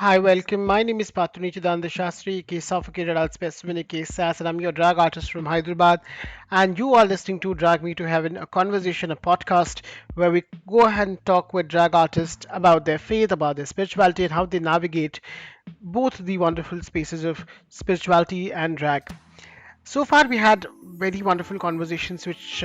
Hi, welcome. My name is Patunitidanda Shastri, aka Suffocated Art Specimen, aka SAS, and I'm your drag artist from Hyderabad. And you are listening to Drag Me to Heaven, a conversation, a podcast where we go ahead and talk with drag artists about their faith, about their spirituality, and how they navigate both the wonderful spaces of spirituality and drag. So far, we had very wonderful conversations, which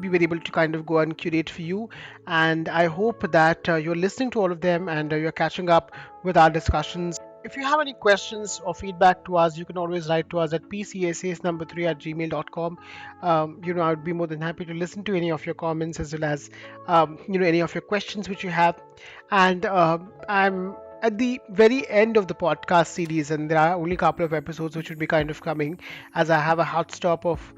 we were able to kind of go and curate for you. And I hope that you're listening to all of them and you're catching up with our discussions. If you have any questions or feedback to us, you can always write to us at pcsas number 3 at gmail.com. I would be more than happy to listen to any of your comments as well as, any of your questions which you have. And I'm at the very end of the podcast series, and there are only a couple of episodes which would be kind of coming as I have a hard stop of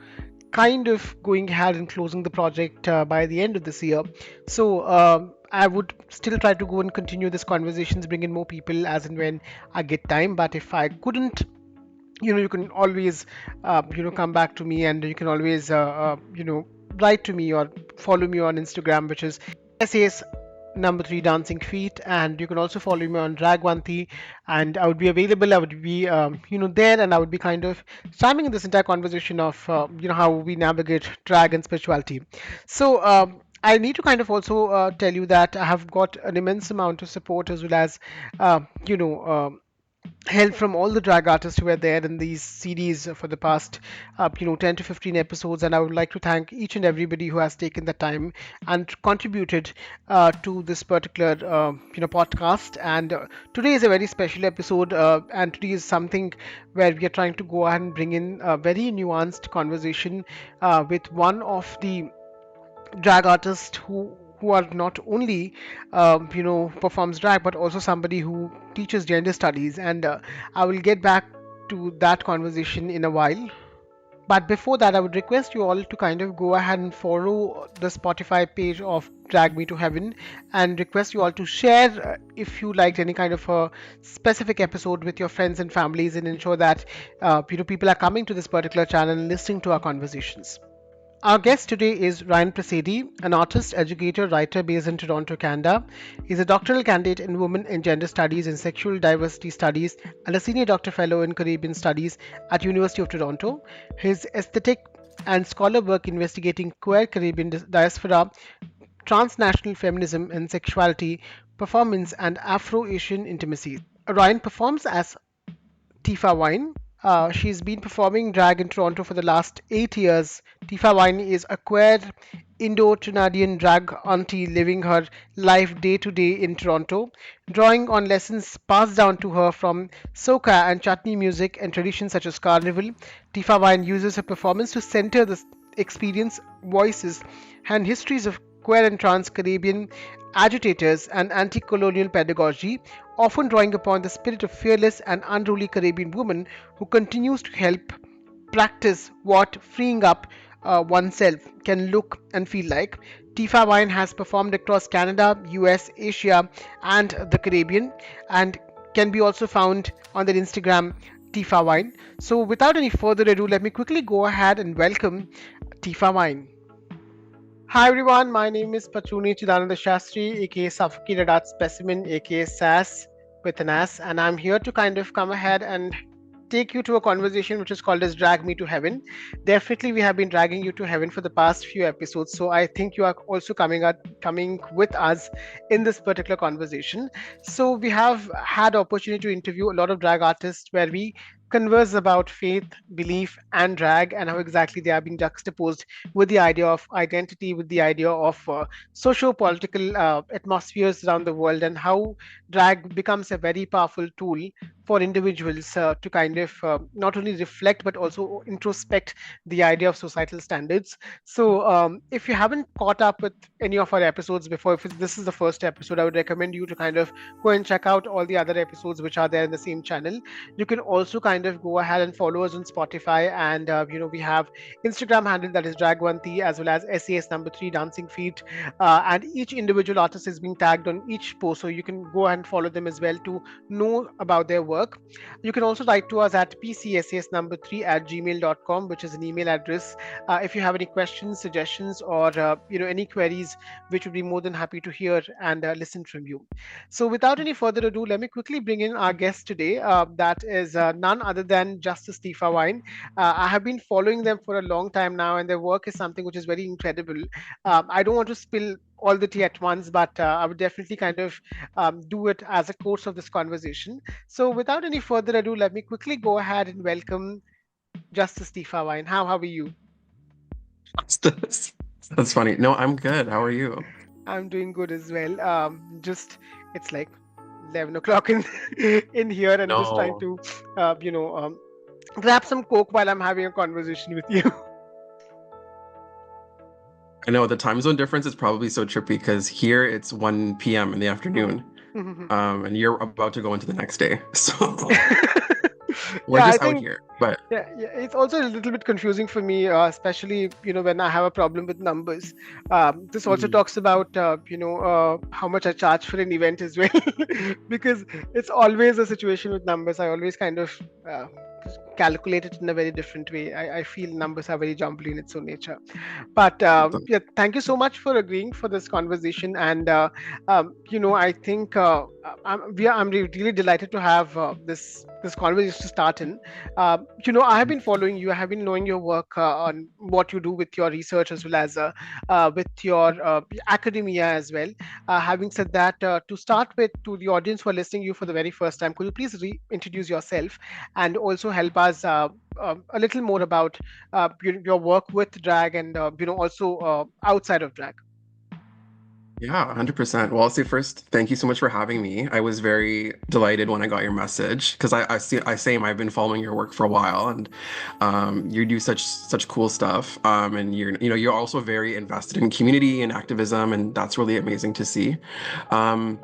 kind of going ahead and closing the project by the end of this year. So I would still try to go and continue this conversations, bring in more people as and when I get time. But if I couldn't, you can always, come back to me, and you can always, write to me or follow me on Instagram, which is PSAs number 3 dancing feet, and you can also follow me on Dragwanti, and I would be available. I would be there, and I would be kind of chiming in this entire conversation of how we navigate drag and spirituality. So I need to kind of also tell you that I have got an immense amount of support as well as uh, you know help from all the drag artists who were there in these series for the past 10 to 15 episodes, and I would like to thank each and everybody who has taken the time and contributed to this particular podcast. And today is a very special episode, and today is something where we are trying to go ahead and bring in a very nuanced conversation with one of the drag artist who are not only performs drag, but also somebody who teaches gender studies, and I will get back to that conversation in a while. But before that, I would request you all to kind of go ahead and follow the Spotify page of Drag Me to Heaven, and request you all to share if you liked any kind of a specific episode with your friends and families, and ensure that people are coming to this particular channel and listening to our conversations. Our guest today is Ryan Persadie, an artist, educator, writer based in Toronto, Canada. He's a doctoral candidate in Women and Gender Studies and Sexual Diversity Studies and a senior doctor fellow in Caribbean Studies at University of Toronto. His aesthetic and scholar work investigating queer Caribbean diaspora, transnational feminism and sexuality, performance, and Afro-Asian intimacies. Ryan performs as Tifa Wine. She's been performing drag in Toronto for the last 8 years. Tifa Wine is a queer Indo-Trinidadian drag auntie living her life day to day in Toronto, drawing on lessons passed down to her from soca and chutney music and traditions such as Carnival. Tifa Wine uses her performance to center the experience, voices, and histories of queer and trans Caribbean agitators and anti-colonial pedagogy, often drawing upon the spirit of fearless and unruly Caribbean woman who continues to help practice what freeing up oneself can look and feel like. Tifa Wine has performed across Canada, US, Asia, and the Caribbean, and can be also found on their Instagram, Tifa Wine. So, without any further ado, let me quickly go ahead and welcome Tifa Wine. Hi everyone, my name is Pachuni Chidananda Shastri, aka Suffocated Art Specimen, aka SAS with an S, and I'm here to kind of come ahead and take you to a conversation which is called as Drag Me to Heaven. Definitely, we have been dragging you to heaven for the past few episodes, so I think you are also coming with us in this particular conversation. So we have had opportunity to interview a lot of drag artists where we converse about faith, belief, and drag, and how exactly they are being juxtaposed with the idea of identity, with the idea of socio-political atmospheres around the world, and how drag becomes a very powerful tool for individuals to kind of not only reflect but also introspect the idea of societal standards. So, if you haven't caught up with any of our episodes before, if this is the first episode, I would recommend you to kind of go and check out all the other episodes which are there in the same channel. You can also kind kind of go ahead and follow us on Spotify, and we have Instagram handle that is Drag1T, as well as SAS number 3 Dancing Feet, and each individual artist is being tagged on each post, so you can go ahead and follow them as well to know about their work. You can also write to us at pcsas number 3 at gmail.com, which is an email address, if you have any questions, suggestions, or any queries, which would be more than happy to hear and listen from you. So without any further ado, let me quickly bring in our guest today. That is none other than Justice Tifa Wine. I have been following them for a long time now, and their work is something which is very incredible. I don't want to spill all the tea at once, but I would definitely kind of do it as a course of this conversation. So without any further ado, let me quickly go ahead and welcome Justice Tifa Wine. How are you? That's, that's funny. No, I'm good. How are you? I'm doing good as well. Just it's like 11 o'clock in in here, and just trying No, to, uh, you know, um, grab some coke while I'm having a conversation with you. I know the time zone difference is probably so trippy because here it's 1 p.m. in the afternoon, and you're about to go into the next day. So we're Yeah, I just out think here. But yeah, it's also a little bit confusing for me, especially when I have a problem with numbers. This also mm, talks about how much I charge for an event as well, because it's always a situation with numbers. I always kind of uh, calculate it in a very different way. I feel numbers are very jumbly in its own nature. But yeah, thank you so much for agreeing for this conversation. And I think I'm really delighted to have this conversation to start in. I have been following you. I have been knowing your work on what you do with your research, as well as with your academia as well. Having said that, to start with, to the audience who are listening you for the very first time, could you please reintroduce yourself and also help us a little more about your work with drag, and also outside of drag? yeah, 100%. Well, I'll say first, thank you so much for having me. I was very delighted when I got your message because I've been following your work for a while, and you do such cool stuff. And you're also very invested in community and activism, and that's really amazing to see. Um,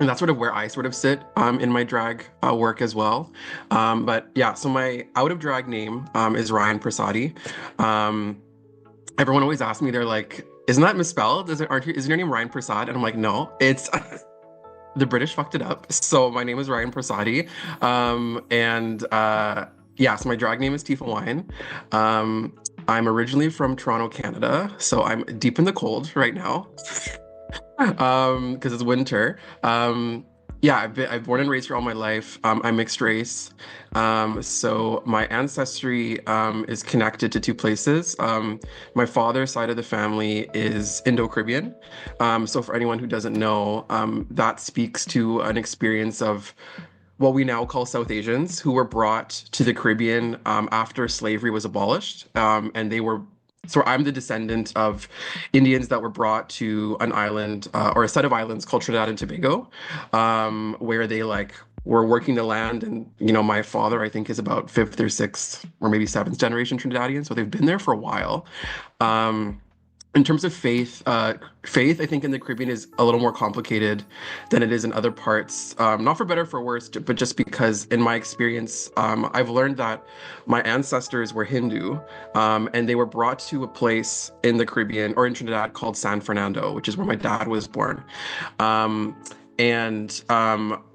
and that's sort of where I sort of sit in my drag work as well. But yeah, so my out of drag name is Ryan Persadie. Um, Everyone always asks me, they're like, "Isn't that misspelled? Isn't your name Ryan Prasad?" And I'm like, "No, it's the British fucked it up." So my name is Ryan Persadie, and yeah, so my drag name is Tifa Wine. Um, I'm originally from Toronto, Canada, so I'm deep in the cold right now. Because it's winter. Yeah, I've born and raised here all my life. I'm mixed race. So my ancestry is connected to two places. My father's side of the family is Indo-Caribbean. So for anyone who doesn't know, that speaks to an experience of what we now call South Asians who were brought to the Caribbean after slavery was abolished. And they were so I'm the descendant of Indians that were brought to an island or a set of islands called Trinidad and Tobago, where they like were working the land. And my father, I think, is about fifth or sixth or maybe seventh generation Trinidadian, so they've been there for a while. Um, in terms of faith, I think in the Caribbean is a little more complicated than it is in other parts. Not for better or for worse, but just because in my experience, I've learned that my ancestors were Hindu, and they were brought to a place in the Caribbean or in Trinidad called San Fernando, which is where my dad was born. Um, and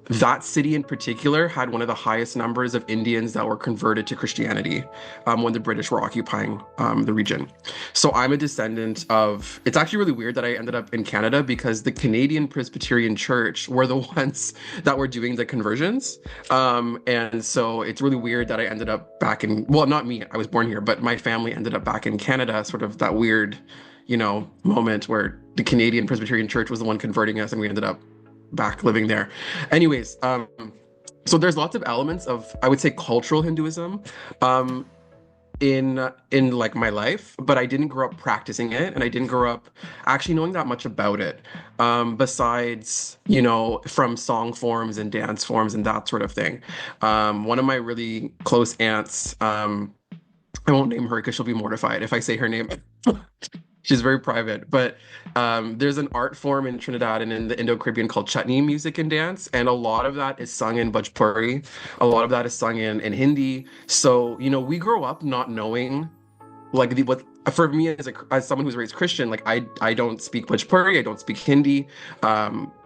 that city in particular had one of the highest numbers of Indians that were converted to Christianity when the British were occupying the region. So I'm a descendant of, it's actually really weird that I ended up in Canada because the Canadian Presbyterian Church were the ones that were doing the conversions. And so it's really weird that I ended up back in, well, not me, I was born here, but my family ended up back in Canada, sort of that weird, moment where the Canadian Presbyterian Church was the one converting us and we ended up back living there. Anyways, so there's lots of elements of, I would say, cultural Hinduism um, in like my life, but I didn't grow up practicing it, and I didn't grow up actually knowing that much about it. Besides, from song forms and dance forms and that sort of thing. One of my really close aunts, I won't name her because she'll be mortified if I say her name. She's very private, but there's an art form in Trinidad and in the Indo-Caribbean called chutney music and dance, and a lot of that is sung in Bhojpuri. A lot of that is sung in Hindi. So, we grow up not knowing like the what for me as someone who's raised Christian, like I don't speak Bhojpuri, I don't speak Hindi,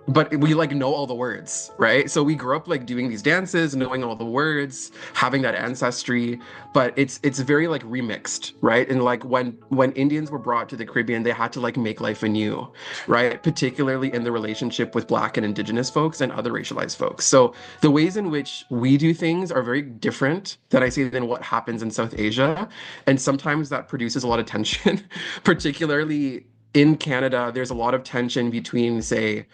but we like know all the words, right? So we grew up like doing these dances, knowing all the words, having that ancestry, but it's very like remixed, right? And like when Indians were brought to the Caribbean, they had to like make life anew, right? Particularly in the relationship with Black and Indigenous folks and other racialized folks. So the ways in which we do things are very different than I say than what happens in South Asia. And sometimes that produces a lot of tension, particularly in Canada. There's a lot of tension between, say,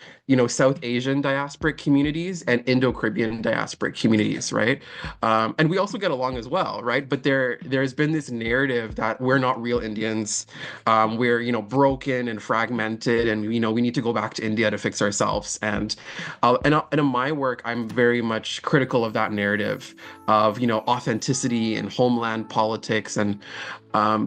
South Asian diasporic communities and Indo-Caribbean diasporic communities, right? And we also get along as well, right? But there's been this narrative that we're not real Indians, we're broken and fragmented, and we need to go back to India to fix ourselves. And in my work, I'm very much critical of that narrative of authenticity and homeland politics, and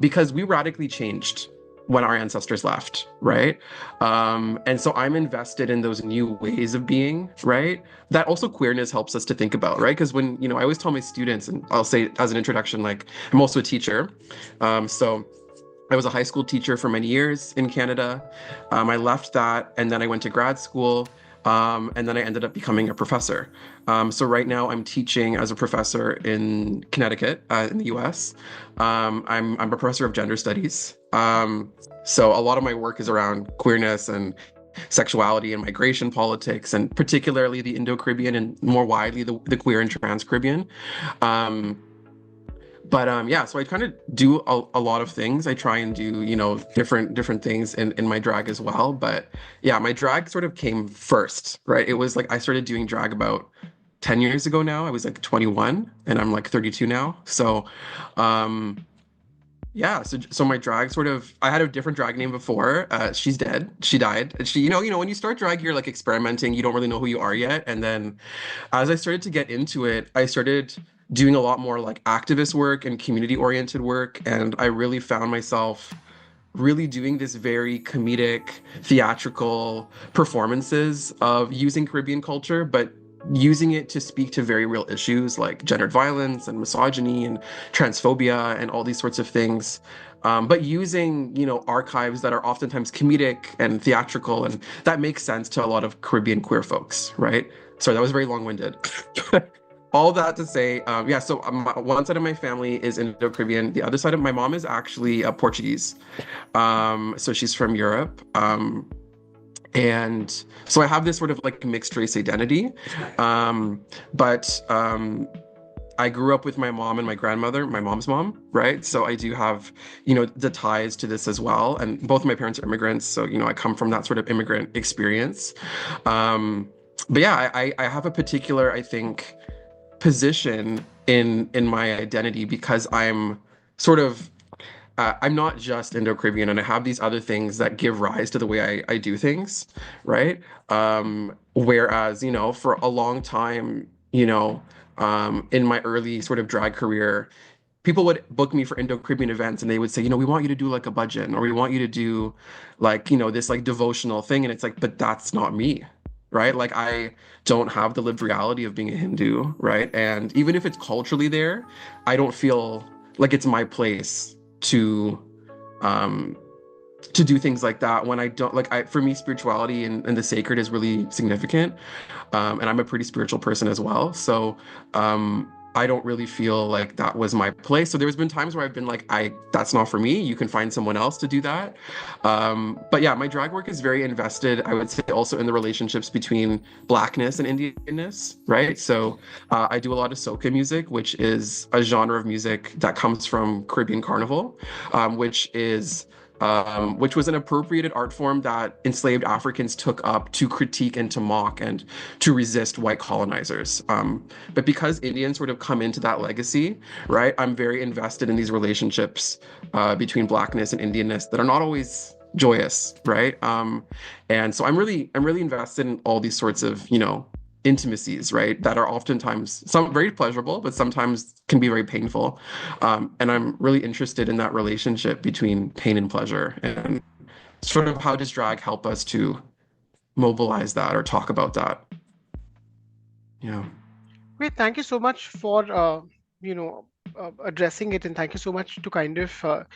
because we radically changed when our ancestors left, right? And so I'm invested in those new ways of being, right? That also queerness helps us to think about, right? Because when, I always tell my students, and I'll say as an introduction, like I'm also a teacher. So I was a high school teacher for many years in Canada. I left that and then I went to grad school. And then I ended up becoming a professor. So right now I'm teaching as a professor in Connecticut, in the US. I'm a professor of gender studies. So a lot of my work is around queerness and sexuality and migration politics, and particularly the Indo-Caribbean and more widely the queer and trans Caribbean. But yeah, so I kind of do a lot of things. I try and do, different things in my drag as well. But yeah, my drag sort of came first, right? It was like I started doing drag about 10 years ago now. I was like 21 and I'm like 32 now. So yeah, so my drag sort of I had a different drag name before. She's dead. She died. And she, when you start drag, you're like experimenting, you don't really know who you are yet. And then as I started to get into it, I started doing a lot more like activist work and community oriented work. And I really found myself really doing this very comedic, theatrical performances of using Caribbean culture, but using it to speak to very real issues like gendered violence and misogyny and transphobia and all these sorts of things. But using, archives that are oftentimes comedic and theatrical, and that makes sense to a lot of Caribbean queer folks, right? Sorry, that was very long-winded. All that to say, yeah, so one side of my family is Indo-Caribbean. The other side of my mom is actually Portuguese. So she's from Europe. And so I have this sort of like mixed race identity. But I grew up with my mom and my grandmother, my mom's mom, right? So I do have, the ties to this as well. And both of my parents are immigrants. So, I come from that sort of immigrant experience. But yeah, I have a particular, I think, position in my identity because I'm sort of I'm not just Indo-Caribbean, and I have these other things that give rise to the way I do things, right? Whereas, for a long time, in my early sort of drag career, people would book me for Indo-Caribbean events and they would say, we want you to do like a bhajan, or we want you to do like, this like devotional thing. And it's like, but that's not me, right? Like I don't have the lived reality of being a Hindu, right? And even if it's culturally there, I don't feel like it's my place um to do things like that when I don't like for me spirituality and the sacred is really significant, and I'm a pretty spiritual person as well, so I don't really feel like that was my place. So there's been times where I've been like, that's not for me. You can find someone else to do that. But yeah, my drag work is very invested, I would say, also in the relationships between Blackness and Indianness, right? So I do a lot of soca music, which is a genre of music that comes from Caribbean Carnival, which was an appropriated art form that enslaved Africans took up to critique and to mock and to resist white colonizers. But because Indians sort of come into that legacy, right, I'm very invested in these relationships between Blackness and Indianness that are not always joyous, right? And so I'm really invested in all these sorts of, intimacies, right? That are oftentimes some very pleasurable, but sometimes can be very painful. And I'm really interested in that relationship between pain and pleasure, and sort of how does drag help us to mobilize that or talk about that? Yeah. Great, thank you so much for you know addressing it, and thank you so much to kind of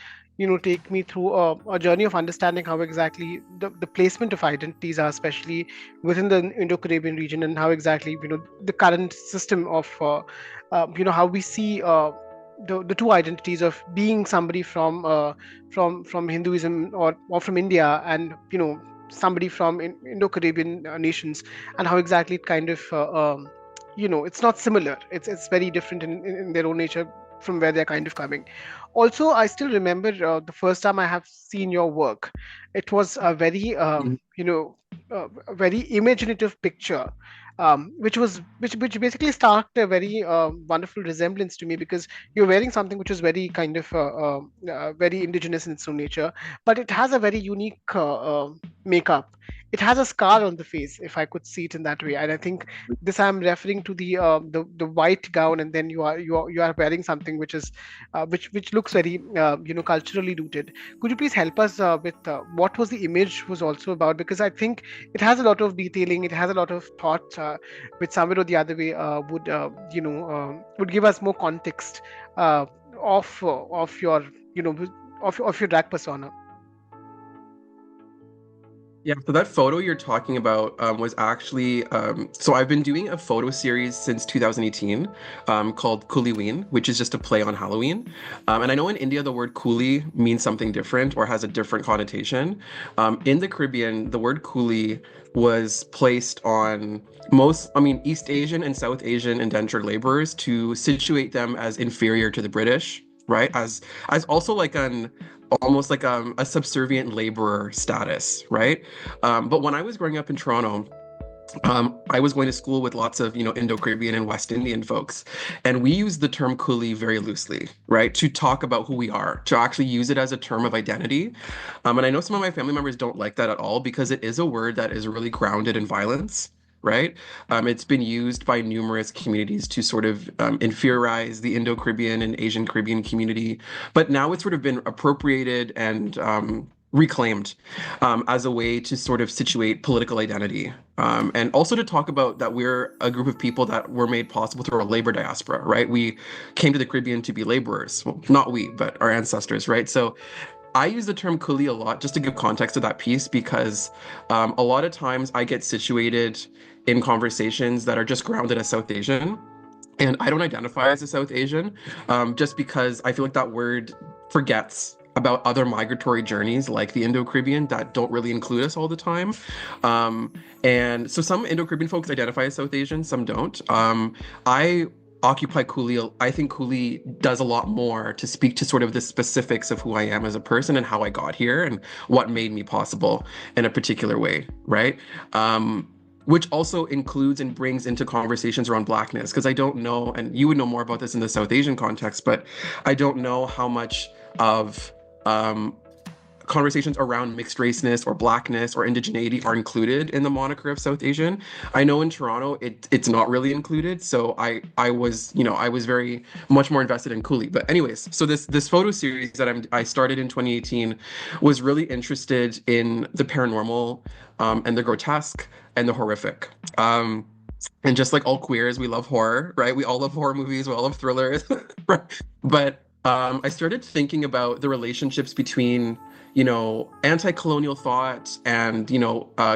take me through a journey of understanding how exactly the placement of identities are, especially within the Indo-Caribbean region, and how exactly the current system of how we see the two identities of being somebody from Hinduism or from India, and somebody from Indo-Caribbean nations, and how exactly it kind of it's not similar. It's very different in their own nature from where they're kind of coming. Also, I still remember the first time I have seen your work. It was a very Mhm. a very imaginative picture, which basically sparked a very wonderful resemblance to me, because you're wearing something which is very kind of very indigenous in its own nature, but it has a very unique makeup. It has a scar on the face, if I could see it in that way. And I think this, I'm referring to the white gown, and then you are wearing something which is which looks very culturally rooted. Could you please help us with what was the image was also about? Because I think it has a lot of detailing, it has a lot of thought, which somewhere or the other way would give us more context of your of your drag persona. Yeah, so that photo you're talking about was actually so I've been doing a photo series since 2018 called Ween, which is just a play on Halloween. And I know in India the word coolie means something different or has a different connotation. In the Caribbean, the word coolie was placed on East Asian and South Asian indentured laborers to situate them as inferior to the British, right? As also like an almost like a subservient laborer status, right? But when I was growing up in Toronto, I was going to school with lots of, Indo-Caribbean and West Indian folks, and we use the term coolie very loosely, right, to talk about who we are, to actually use it as a term of identity. And I know some of my family members don't like that at all because it is a word that is really grounded in violence. Right? It's been used by numerous communities to sort of inferiorize the Indo-Caribbean and Asian Caribbean community, but now it's sort of been appropriated and reclaimed as a way to sort of situate political identity. And also to talk about that we're a group of people that were made possible through a labor diaspora, right? We came to the Caribbean to be laborers. Well, not we, but our ancestors, right? So I use the term coolie a lot just to give context to that piece because a lot of times I get situated in conversations that are just grounded as South Asian. And I don't identify as a South Asian just because I feel like that word forgets about other migratory journeys like the Indo-Caribbean that don't really include us all the time. Um, and so some Indo-Caribbean folks identify as South Asian, some don't. I occupy Coolie. I think Coolie does a lot more to speak to sort of the specifics of who I am as a person and how I got here and what made me possible in a particular way, right? Which also includes and brings into conversations around blackness because I don't know, and you would know more about this in the South Asian context, but I don't know how much of um, conversations around mixed raceness or blackness or indigeneity are included in the moniker of South Asian. I know in Toronto it's not really included, so I was I was very much more invested in Cooley. But anyways, so this photo series that I started in 2018 was really interested in the paranormal and the grotesque and the horrific. And just like all queers, we love horror, right? We all love horror movies, we all love thrillers, right? But I started thinking about the relationships between anti-colonial thought and,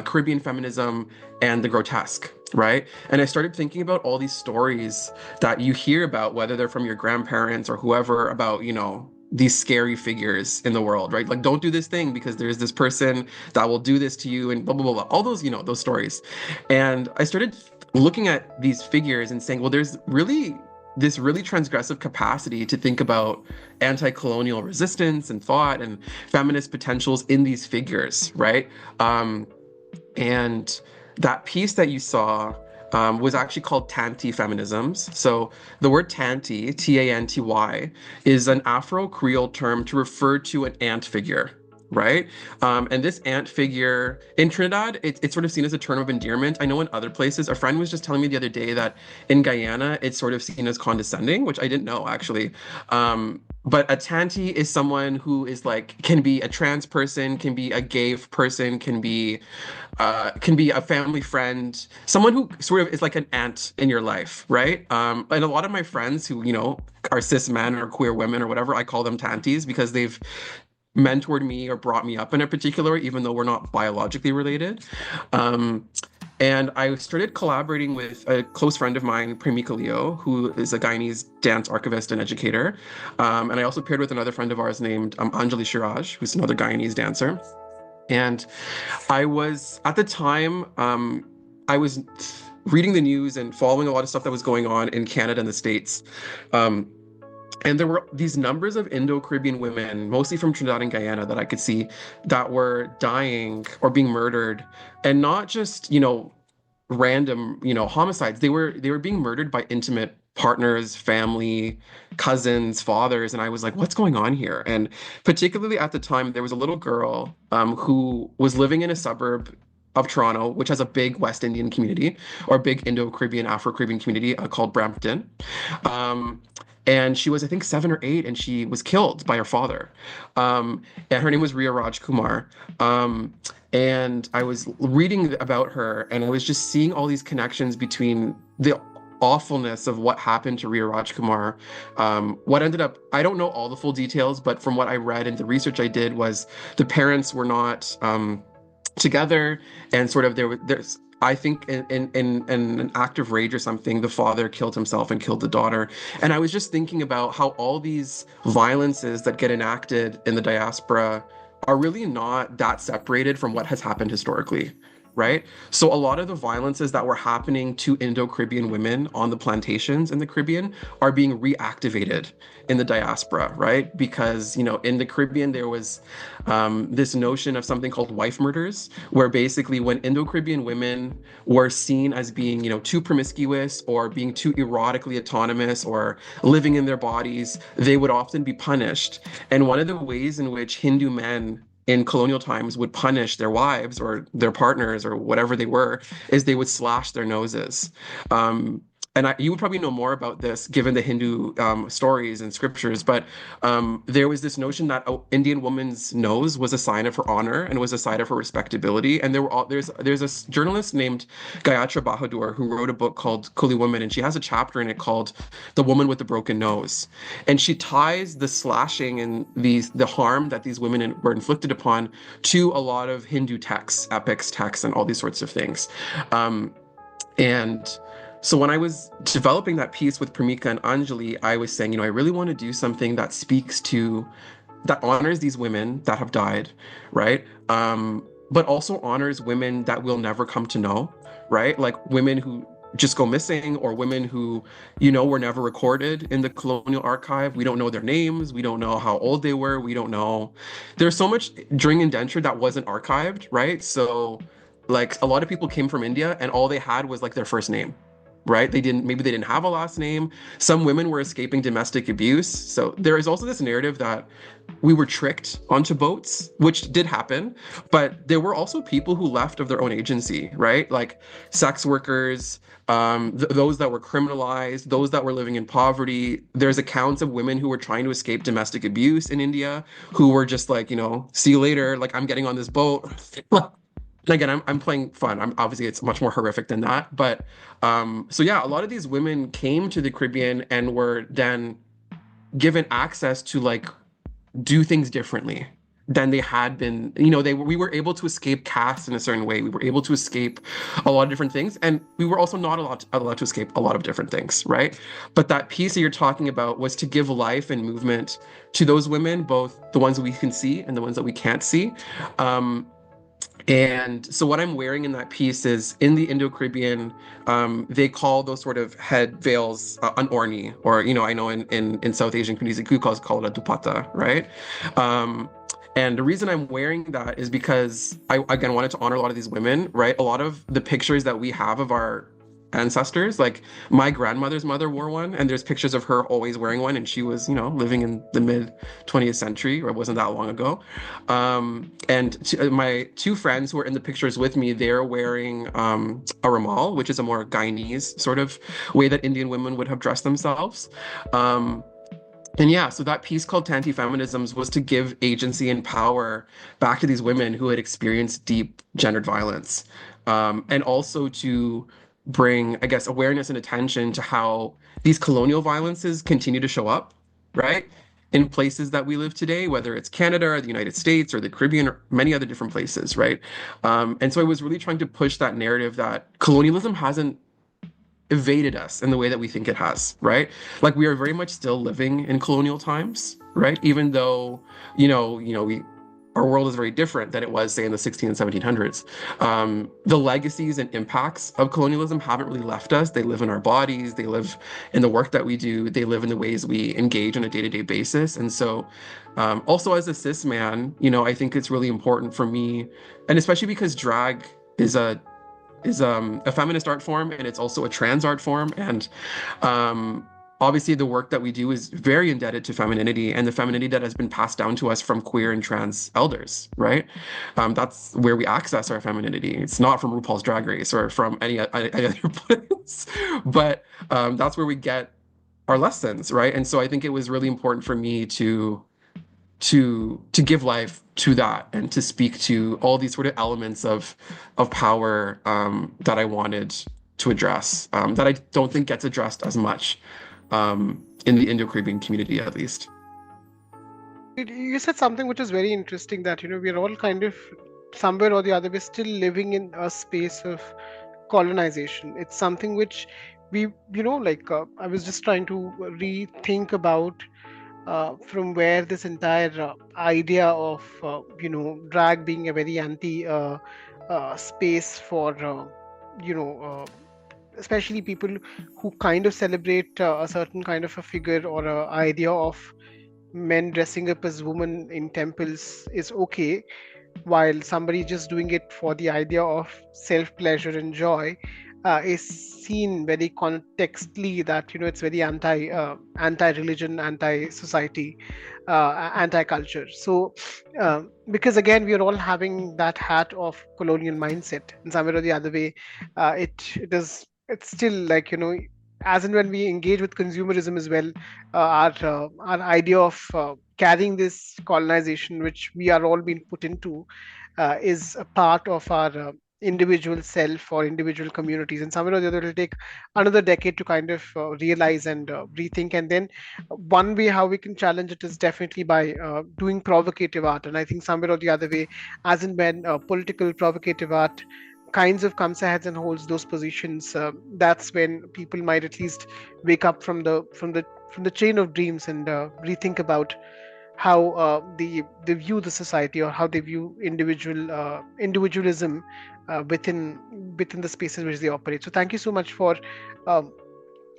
Caribbean feminism and the grotesque, right? And I started thinking about all these stories that you hear about, whether they're from your grandparents or whoever, about, these scary figures in the world, right? Like, don't do this thing because there's this person that will do this to you and blah, blah, blah, blah. All those, those stories. And I started looking at these figures and saying, well, there's really this really transgressive capacity to think about anti-colonial resistance and thought and feminist potentials in these figures, right? And that piece that you saw was actually called Tanty feminisms. So the word Tanty, Tanty, is an Afro-Creole term to refer to an ant figure. right? And this aunt figure in Trinidad, it's sort of seen as a term of endearment. I know in other places, a friend was just telling me the other day that in Guyana, it's sort of seen as condescending, which I didn't know actually. But a tanti is someone who is like, can be a trans person, can be a gay person, can be a family friend, someone who sort of is like an aunt in your life, right? And a lot of my friends who, are cis men or queer women or whatever, I call them tanties because they've mentored me or brought me up in a particular way, even though we're not biologically related. Um, and I started collaborating with a close friend of mine, Premika Leo, who is a Guyanese dance archivist and educator. And I also paired with another friend of ours named Anjali Shiraj, who's another Guyanese dancer. And I was, at the time, I was reading the news and following a lot of stuff that was going on in Canada and the States. Um, and there were these numbers of Indo-Caribbean women, mostly from Trinidad and Guyana, that I could see that were dying or being murdered, and not just, random, homicides. They were being murdered by intimate partners, family, cousins, fathers, and I was like, what's going on here? And particularly at the time, there was a little girl who was living in a suburb of Toronto, which has a big West Indian community or big Indo-Caribbean, Afro-Caribbean community called Brampton. Um, and she was, I think, 7 or 8, and she was killed by her father. And her name was Ria Raj Kumar. And I was reading about her, and I was just seeing all these connections between the awfulness of what happened to Ria Rajkumar. What ended up, I don't know all the full details, but from what I read and the research I did was the parents were not together, and sort of there's I think in an act of rage or something, the father killed himself and killed the daughter. And I was just thinking about how all these violences that get enacted in the diaspora are really not that separated from what has happened historically, right? So a lot of the violences that were happening to Indo-Caribbean women on the plantations in the Caribbean are being reactivated in the diaspora, right? Because, in the Caribbean, there was this notion of something called wife murders, where basically when Indo-Caribbean women were seen as being, too promiscuous or being too erotically autonomous or living in their bodies, they would often be punished. And one of the ways in which Hindu men in colonial times would punish their wives or their partners or whatever they were is they would slash their noses. And you would probably know more about this given the Hindu stories and scriptures, but there was this notion that an Indian woman's nose was a sign of her honor and was a sign of her respectability. And there's a journalist named Gayatri Bahadur who wrote a book called Kuli Woman, and she has a chapter in it called "The Woman with the Broken Nose," and she ties the slashing and the harm that these women were inflicted upon to a lot of Hindu texts, epics, texts, and all these sorts of things. And so when I was developing that piece with Pramika and Anjali, I was saying, I really want to do something that that honors these women that have died, right? But also honors women that we'll never come to know, right? Like women who just go missing, or women who, were never recorded in the colonial archive. We don't know their names. We don't know how old they were. We don't know. There's so much during indenture that wasn't archived, right? So like a lot of people came from India and all they had was like their first name, right? Maybe they didn't have a last name. Some women were escaping domestic abuse. So there is also this narrative that we were tricked onto boats, which did happen, but there were also people who left of their own agency, right? Like sex workers, those that were criminalized, those that were living in poverty. There's accounts of women who were trying to escape domestic abuse in India, who were just like, see you later. Like, I'm getting on this boat. Again, I'm playing fun. Obviously it's much more horrific than that. But so yeah, a lot of these women came to the Caribbean and were then given access to like do things differently than they had been. We were able to escape caste in a certain way. We were able to escape a lot of different things, and we were also not allowed to escape a lot of different things, right? But that piece that you're talking about was to give life and movement to those women, both the ones that we can see and the ones that we can't see. And so what I'm wearing in that piece is in the Indo-Caribbean, they call those sort of head veils an orni, or, I know in South Asian communities, we call it a dupatta, right? And the reason I'm wearing that is because I, again, wanted to honor a lot of these women, right? A lot of the pictures that we have of our ancestors. Like my grandmother's mother wore one, and there's pictures of her always wearing one, and she was, living in the mid 20th century, or it wasn't that long ago. And my two friends who are in the pictures with me, they're wearing a ramal, which is a more Guyanese sort of way that Indian women would have dressed themselves. Um, and yeah, so that piece called Anti-Feminisms was to give agency and power back to these women who had experienced deep gendered violence. And also to bring, I guess, awareness and attention to how these colonial violences continue to show up, right? In places that we live today, whether it's Canada or the United States or the Caribbean or many other different places, right? And so I was really trying to push that narrative that colonialism hasn't evaded us in the way that we think it has, right? Like we are very much still living in colonial times, right? Even though, we our world is very different than it was, say, in the 16 and 1700s. The legacies and impacts of colonialism haven't really left us. They live in our bodies. They live in the work that we do. They live in the ways we engage on a day-to-day basis. And so, also as a cis man, I think it's really important for me, and especially because drag is a feminist art form, and it's also a trans art form. And obviously the work that we do is very indebted to femininity and the femininity that has been passed down to us from queer and trans elders, right? That's where we access our femininity. It's not from RuPaul's Drag Race or from any other place, but that's where we get our lessons, right? And so I think it was really important for me to give life to that and to speak to all these sort of elements of power that I wanted to address, that I don't think gets addressed as much in the Indo-Caribbean community, at least. You said something which is very interesting, that we're all kind of somewhere or the other, we're still living in a space of colonization. It's something which we, like, I was just trying to rethink about from where this entire idea of drag being a very anti space for you know especially people who kind of celebrate a certain kind of a figure or a idea of men dressing up as women in temples is okay, while somebody just doing it for the idea of self pleasure and joy is seen very contextually that it's very anti religion, anti society, anti culture. So because again we are all having that hat of colonial mindset in some way or the other way, it's still like as and when we engage with consumerism as well, our idea of carrying this colonization which we are all being put into is a part of our individual self or individual communities. And somewhere or the other, it'll take another decade to kind of realize and rethink. And then one way how we can challenge it is definitely by doing provocative art. And I think somewhere or the other way, as and when political provocative art kinds of comes ahead and holds those positions, that's when people might at least wake up from the chain of dreams and rethink about how they view the society, or how they view individualism within the spaces which they operate. So thank you so much for um,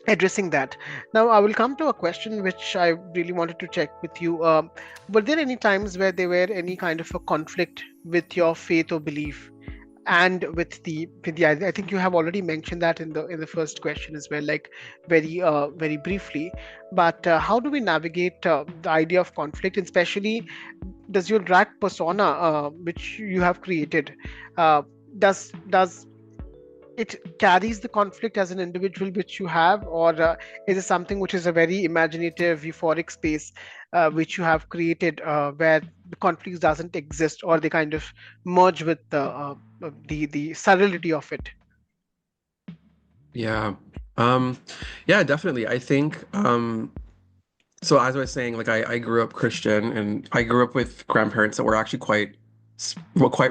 addressing that. Now I will come to a question which I really wanted to check with you. Were there any times where there were any kind of a conflict with your faith or belief and with the I think you have already mentioned that in the first question as well, like very briefly. But how do we navigate the idea of conflict, and especially does your drag persona which you have created, uh, does it carries the conflict as an individual which you have, or is it something which is a very imaginative euphoric space which you have created where the conflict doesn't exist, or they kind of merge with the subtlety of it? Yeah. Yeah, definitely. I think so as I was saying, like I grew up Christian, and I grew up with grandparents that were actually quite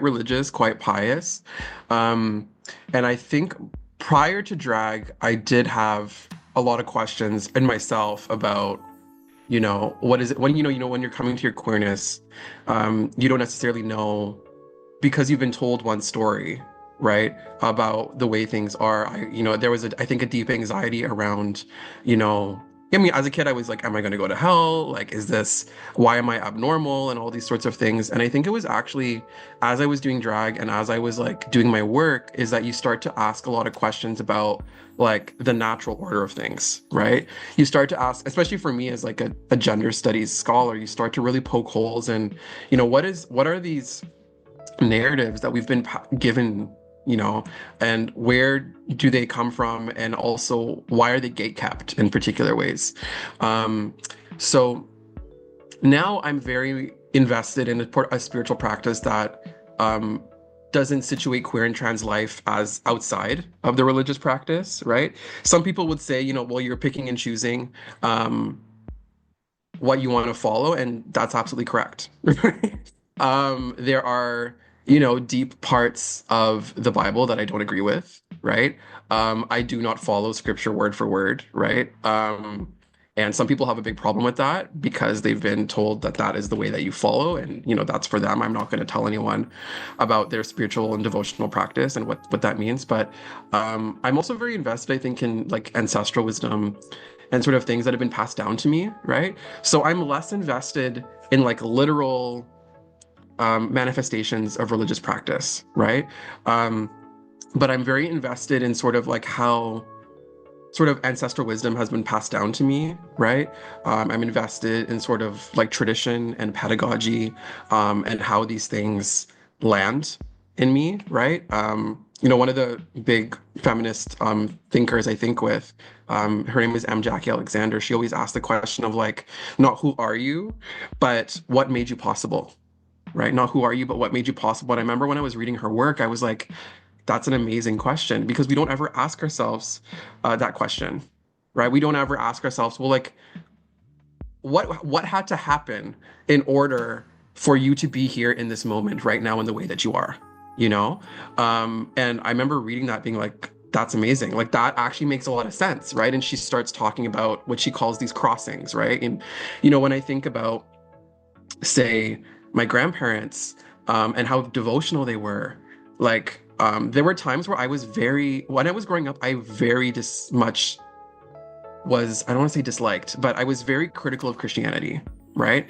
religious, quite pious. Um, and I think prior to drag, I did have a lot of questions in myself about, what is it when when you're coming to your queerness, you don't necessarily know because you've been told one story, right, about the way things are. There was I think a deep anxiety around, you know. I mean, as a kid, I was like, am I going to go to hell? Like, why am I abnormal? And all these sorts of things. And I think it was actually, as I was doing drag and as I was like doing my work, is that you start to ask a lot of questions about like the natural order of things, right? You start to ask, especially for me as like a gender studies scholar, you start to really poke holes in, what are these narratives that we've been given, you know, and where do they come from, and also why are they gatekept in particular ways? Um, so now I'm very invested in a spiritual practice that doesn't situate queer and trans life as outside of the religious practice, right? Some people would say, well, you're picking and choosing what you want to follow, and that's absolutely correct. There are, deep parts of the Bible that I don't agree with, right? I do not follow scripture word for word, right? And some people have a big problem with that because they've been told that that is the way that you follow, and that's for them. I'm not going to tell anyone about their spiritual and devotional practice and what that means. But I'm also very invested, I think, in like ancestral wisdom and sort of things that have been passed down to me, right? So I'm less invested in like literal manifestations of religious practice, right? Um, but I'm very invested in sort of like how sort of ancestral wisdom has been passed down to me, right? I'm invested in sort of like tradition and pedagogy, and how these things land in me, right? One of the big feminist thinkers I think with, her name is M. Jackie Alexander. She always asked the question of like, not who are you, but what made you possible, right? Not who are you, but what made you possible. And I remember when I was reading her work, I was like, that's an amazing question, because we don't ever ask ourselves that question, right? We don't ever ask ourselves, well, like, what had to happen in order for you to be here in this moment right now in the way that you are, you know? And I remember reading that being like, that's amazing. Like that actually makes a lot of sense, right? And she starts talking about what she calls these crossings, right? And when I think about, say, my grandparents, and how devotional they were, like there were times where when I was growing up, I very much was, I don't want to say disliked, but I was very critical of Christianity, right?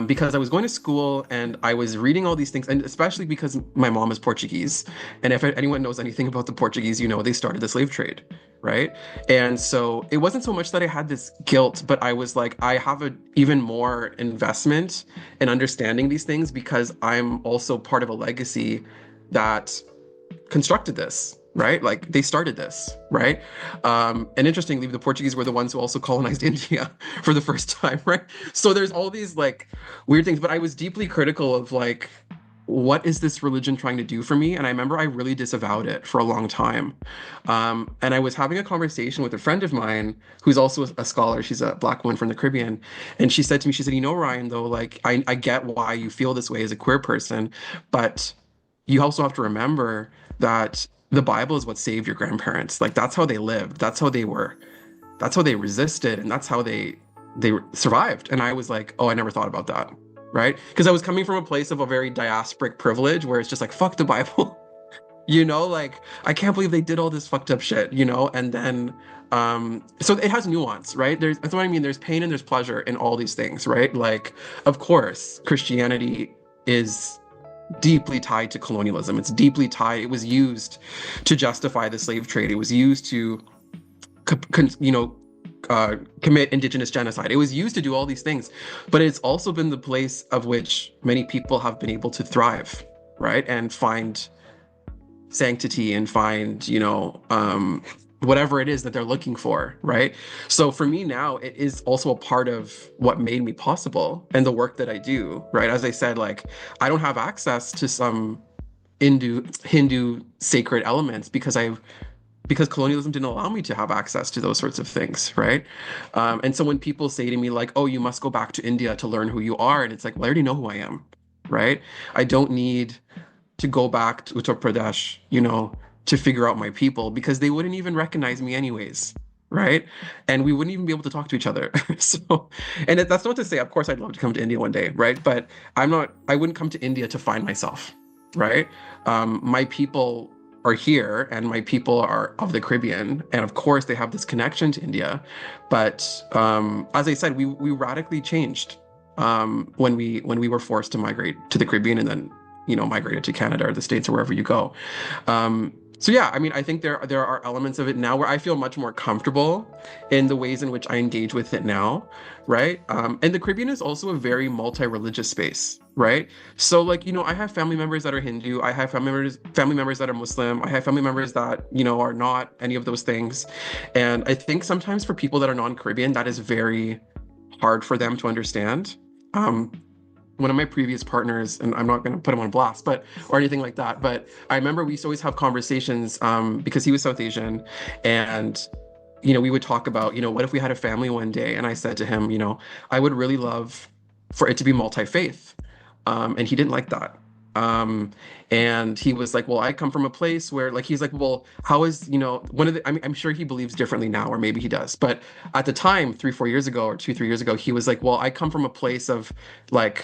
Because I was going to school and I was reading all these things, and especially because my mom is Portuguese. And if anyone knows anything about the Portuguese, they started the slave trade, right? And so it wasn't so much that I had this guilt, but I was like, I have an even more investment in understanding these things because I'm also part of a legacy that constructed this, right? Like they started this, right? And interestingly, the Portuguese were the ones who also colonized India for the first time, right? So there's all these like weird things, but I was deeply critical of like, what is this religion trying to do for me? And I remember I really disavowed it for a long time. And I was having a conversation with a friend of mine who's also a scholar. She's a Black woman from the Caribbean. And she said to me, she said, Ryan, though, like, I get why you feel this way as a queer person, but you also have to remember that the Bible is what saved your grandparents. Like that's how they lived. That's how they were. That's how they resisted, and that's how they survived. And I was like, oh, I never thought about that, right? Because I was coming from a place of a very diasporic privilege where it's just like fuck the Bible, like I can't believe they did all this fucked up shit, And then so it has nuance, right? That's what I mean. There's pain and there's pleasure in all these things, right? Like, of course, Christianity is deeply tied to colonialism. It's deeply tied. It was used to justify the slave trade. It was used to, commit indigenous genocide. It was used to do all these things, but it's also been the place of which many people have been able to thrive, right, and find sanctity and find, whatever it is that they're looking for, right? So for me now, it is also a part of what made me possible and the work that I do, right? As I said, like I don't have access to some Hindu sacred elements because colonialism didn't allow me to have access to those sorts of things, right? And so when people say to me like, "Oh, you must go back to India to learn who you are," and it's like, well, I already know who I am, right? I don't need to go back to Uttar Pradesh, to figure out my people because they wouldn't even recognize me anyways, right? And we wouldn't even be able to talk to each other. So, and that's not to say, of course, I'd love to come to India one day, right? But I wouldn't come to India to find myself, right? My people are here and my people are of the Caribbean. And of course, they have this connection to India. But as I said, we radically changed when we were forced to migrate to the Caribbean and then, migrated to Canada or the States or wherever you go. So yeah, I mean, I think there are elements of it now where I feel much more comfortable in the ways in which I engage with it now, right? And the Caribbean is also a very multi-religious space, right? So like, I have family members that are Hindu, I have family members that are Muslim, I have family members that, are not any of those things. And I think sometimes for people that are non-Caribbean, that is very hard for them to understand. Um, One of my previous partners, and I'm not going to put him on blast, but or anything like that, but I remember we used to always have conversations because he was South Asian, and we would talk about, what if we had a family one day? And I said to him, I would really love for it to be multi-faith, and he didn't like that. Um, and he was like, well, I come from a place where, like, he's like, well, how is, one of the, I mean, I'm sure he believes differently now, or maybe he does, but at the time, 3, 4 years ago, or 2, 3 years ago, he was like, well, I come from a place of like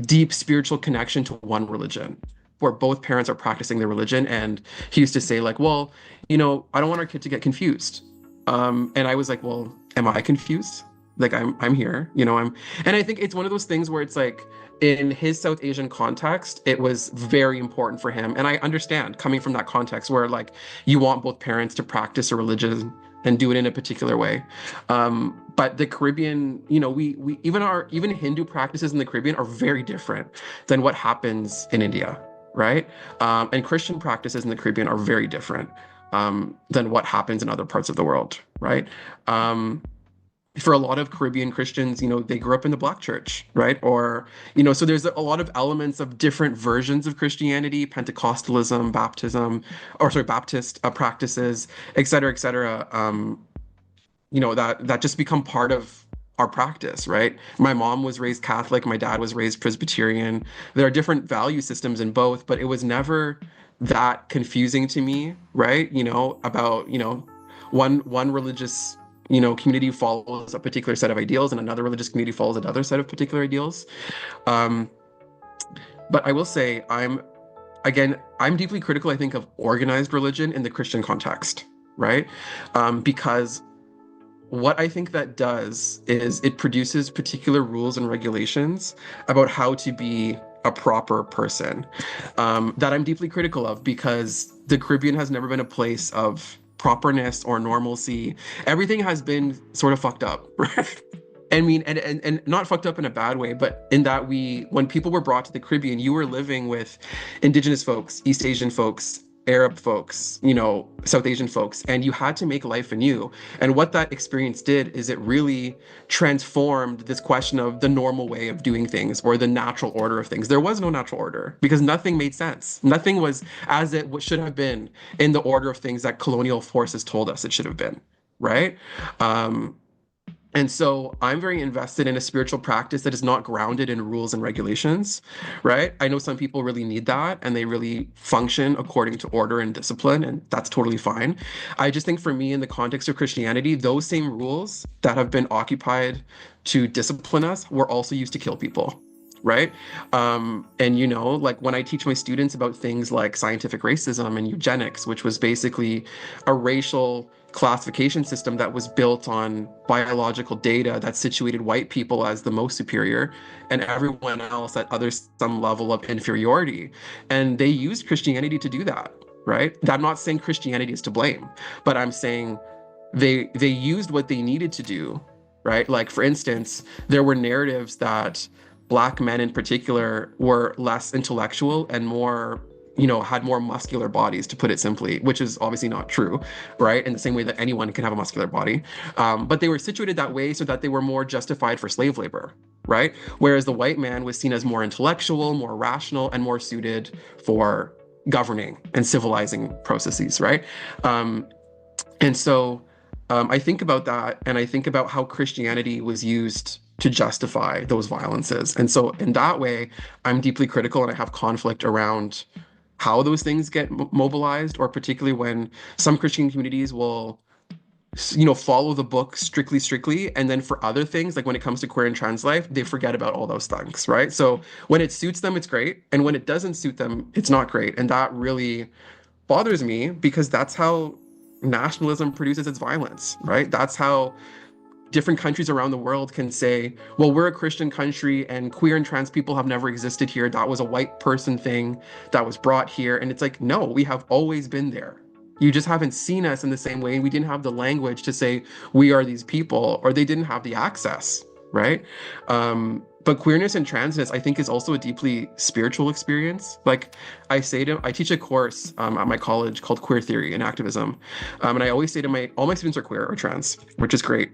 deep spiritual connection to one religion where both parents are practicing their religion. And he used to say like, well, I don't want our kid to get confused. And I was like, well, am I confused? Like I'm here, and I think it's one of those things where it's like in his South Asian context, it was very important for him. And I understand coming from that context where like you want both parents to practice a religion and do it in a particular way. But the Caribbean, we even Hindu practices in the Caribbean are very different than what happens in India, right? And Christian practices in the Caribbean are very different than what happens in other parts of the world, right? For a lot of Caribbean Christians, they grew up in the Black church, right? Or, so there's a lot of elements of different versions of Christianity, Pentecostalism, baptism, or sorry, Baptist practices, et cetera, et cetera. That just become part of our practice, right? My mom was raised Catholic, my dad was raised Presbyterian. There are different value systems in both, but it was never that confusing to me, right? About, one religious community follows a particular set of ideals and another religious community follows another set of particular ideals. Um, but I will say I'm deeply critical, I think, of organized religion in the Christian context, right? Because what I think that does is it produces particular rules and regulations about how to be a proper person, that I'm deeply critical of because the Caribbean has never been a place of properness or normalcy. Everything has been sort of fucked up, right? I mean, and not fucked up in a bad way, but in that when people were brought to the Caribbean, you were living with Indigenous folks, East Asian folks, Arab folks, South Asian folks, and you had to make life anew. And what that experience did is it really transformed this question of the normal way of doing things or the natural order of things. There was no natural order because nothing made sense. Nothing was as it should have been in the order of things that colonial forces told us it should have been, right? And so I'm very invested in a spiritual practice that is not grounded in rules and regulations, right? I know some people really need that and they really function according to order and discipline, and that's totally fine. I just think for me, in the context of Christianity, those same rules that have been occupied to discipline us were also used to kill people. Right. And, like when I teach my students about things like scientific racism and eugenics, which was basically a racial classification system that was built on biological data that situated white people as the most superior and everyone else at some level of inferiority. And they used Christianity to do that. Right. I'm not saying Christianity is to blame, but I'm saying they used what they needed to do. Right. Like, for instance, there were narratives that Black men in particular were less intellectual and more, had more muscular bodies, to put it simply, which is obviously not true, right? In the same way that anyone can have a muscular body. But they were situated that way so that they were more justified for slave labor, right? Whereas the white man was seen as more intellectual, more rational, and more suited for governing and civilizing processes, right? And so I think about that, and I think about how Christianity was used to justify those violences. And so in that way, I'm deeply critical and I have conflict around how those things get mobilized, or particularly when some Christian communities will, follow the book strictly. And then for other things, like when it comes to queer and trans life, they forget about all those things, right? So when it suits them, it's great. And when it doesn't suit them, it's not great. And that really bothers me because that's how nationalism produces its violence, right? That's how different countries around the world can say, well, we're a Christian country and queer and trans people have never existed here. That was a white person thing that was brought here. And it's like, no, we have always been there. You just haven't seen us in the same way. We didn't have the language to say we are these people, or they didn't have the access, right? But queerness and transness, I think, is also a deeply spiritual experience. Like I teach a course at my college called Queer Theory and Activism, and I always say to all my students are queer or trans, which is great.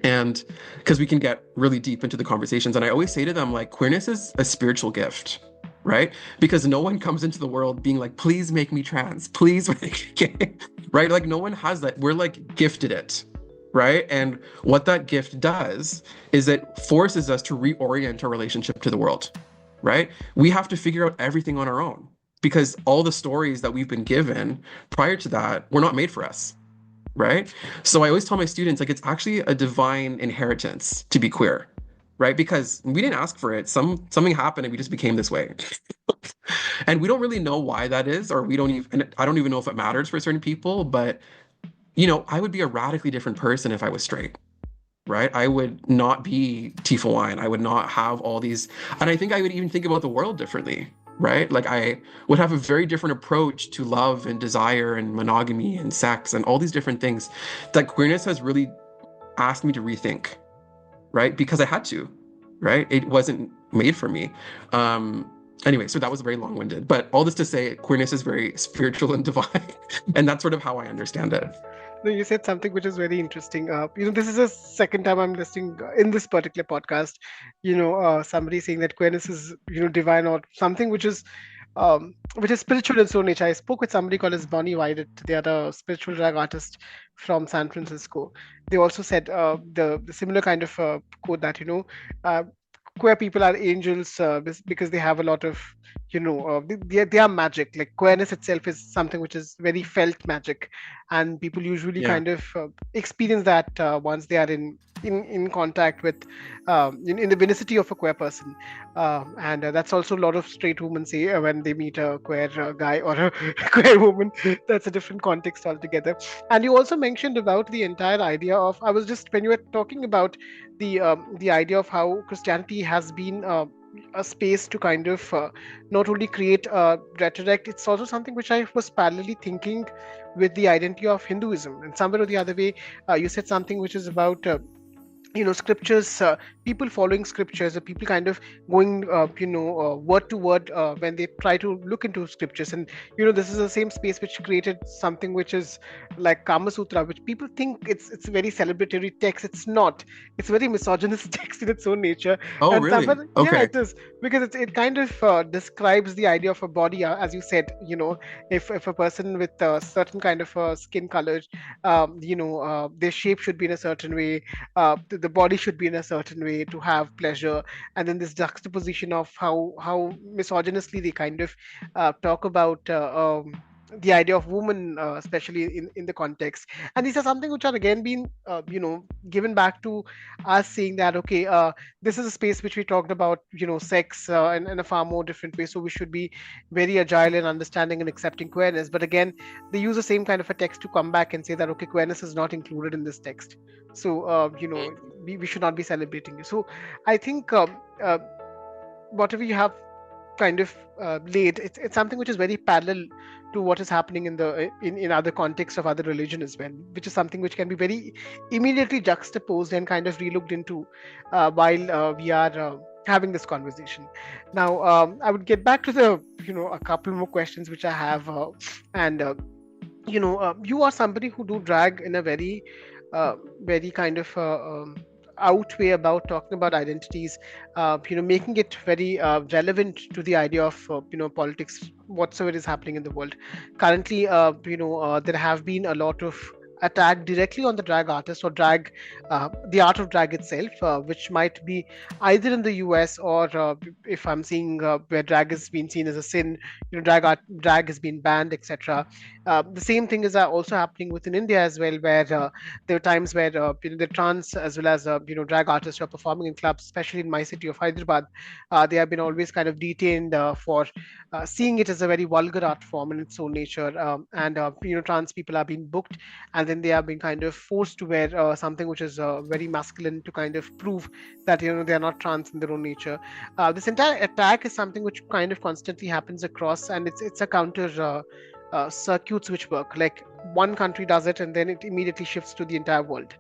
And because we can get really deep into the conversations. And I always say to them, like, queerness is a spiritual gift, right? Because no one comes into the world being like, please make me trans, please make me gay, right? Like, no one has that. We're like gifted it, right? And what that gift does is it forces us to reorient our relationship to the world, right? We have to figure out everything on our own because all the stories that we've been given prior to that were not made for us, right? So I always tell my students, like, it's actually a divine inheritance to be queer, right? Because we didn't ask for it. Something happened and we just became this way. And we don't really know why that is, or we don't even, and I don't even know if it matters for certain people, but I would be a radically different person if I was straight, right? I would not be Tifa Wine. I would not have all these, and I think I would even think about the world differently, right? Like I would have a very different approach to love and desire and monogamy and sex and all these different things that queerness has really asked me to rethink, right? Because I had to, right? It wasn't made for me. Anyway, so that was very long-winded, but all this to say, queerness is very spiritual and divine, and that's sort of how I understand it. No, you said something which is very interesting. This is the second time I'm listening in this particular podcast. Somebody saying that queerness is, divine or something which is spiritual in its own nature. I spoke with somebody called as Bonnie White. They are a spiritual drag artist from San Francisco. They also said the similar kind of quote that uh, queer people are angels because they have a lot of they are magic. Like queerness itself is something which is very felt magic, and people usually Yeah. kind of experience that once they are in contact with in the vicinity of a queer person, and that's also a lot of straight women say when they meet a queer guy or a queer woman. That's a different context altogether. And you also mentioned about the entire idea of, I was just, when you were talking about the idea of how Christianity has been a space to kind of not only create rhetoric, it's also something which I was parallelly thinking with the identity of Hinduism. And somewhere or the other way, you said something which is about scriptures, people following scriptures, or people kind of going word to word when they try to look into scriptures. And this is the same space which created something which is like Kama Sutra, which people think it's very celebratory text. It's not. It's very misogynist text in its own nature. Oh, And really? somewhere, yeah, Okay. it is, because it kind of describes the idea of a body, as you said. If a person with a certain kind of skin color, their shape should be in a certain way, the body should be in a certain way to have pleasure. And then this juxtaposition of how misogynously they kind of talk about the idea of woman, especially in the context. And these are something which are again being given back to us, saying that, okay, this is a space which we talked about, sex in a far more different way, so we should be very agile in understanding and accepting queerness. But again, they use the same kind of a text to come back and say that, okay, queerness is not included in this text, so we should not be celebrating it. So I think whatever you have kind of laid, it's something which is very parallel to what is happening in other contexts of other religion as well, which is something which can be very immediately juxtaposed and kind of relooked into while we are having this conversation. Now, I would get back to the a couple more questions which I have, and you are somebody who do drag in a very kind of out way about talking about identities, making it very relevant to the idea of politics whatsoever is happening in the world currently. There have been a lot of attack directly on the drag artist or drag the art of drag itself, which might be either in the US or if I'm seeing where drag has been seen as a sin, drag has been banned, etc. The same thing is also happening within India as well, where there are times where the trans as well as drag artists who are performing in clubs, especially in my city of Hyderabad, they have been always kind of detained for seeing it as a very vulgar art form in its own nature, and trans people are being booked, and then they are being kind of forced to wear something which is very masculine to kind of prove that they are not trans in their own nature. This entire attack is something which kind of constantly happens across, and it's a counter circuits which work. Like one country does it, and then it immediately shifts to the entire world.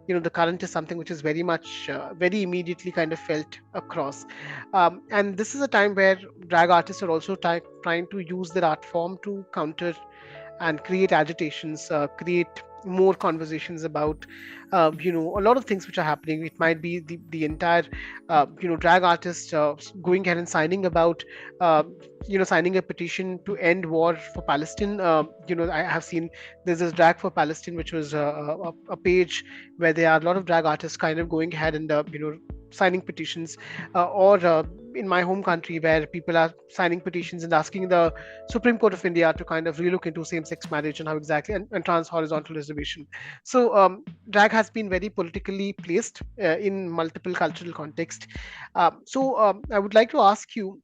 The current is something which is very much, very immediately kind of felt across. And this is a time where drag artists are also trying to use their art form to counter and create agitations, create more conversations about, a lot of things which are happening. It might be the entire, drag artist going ahead and uh, signing a petition to end war for Palestine. I have seen there's this drag for Palestine, which was a page where there are a lot of drag artists kind of going ahead and, signing petitions, or in my home country where people are signing petitions and asking the Supreme Court of India to kind of relook into same-sex marriage and how exactly, and trans horizontal reservation. So drag has been very politically placed in multiple cultural contexts. So I would like to ask you,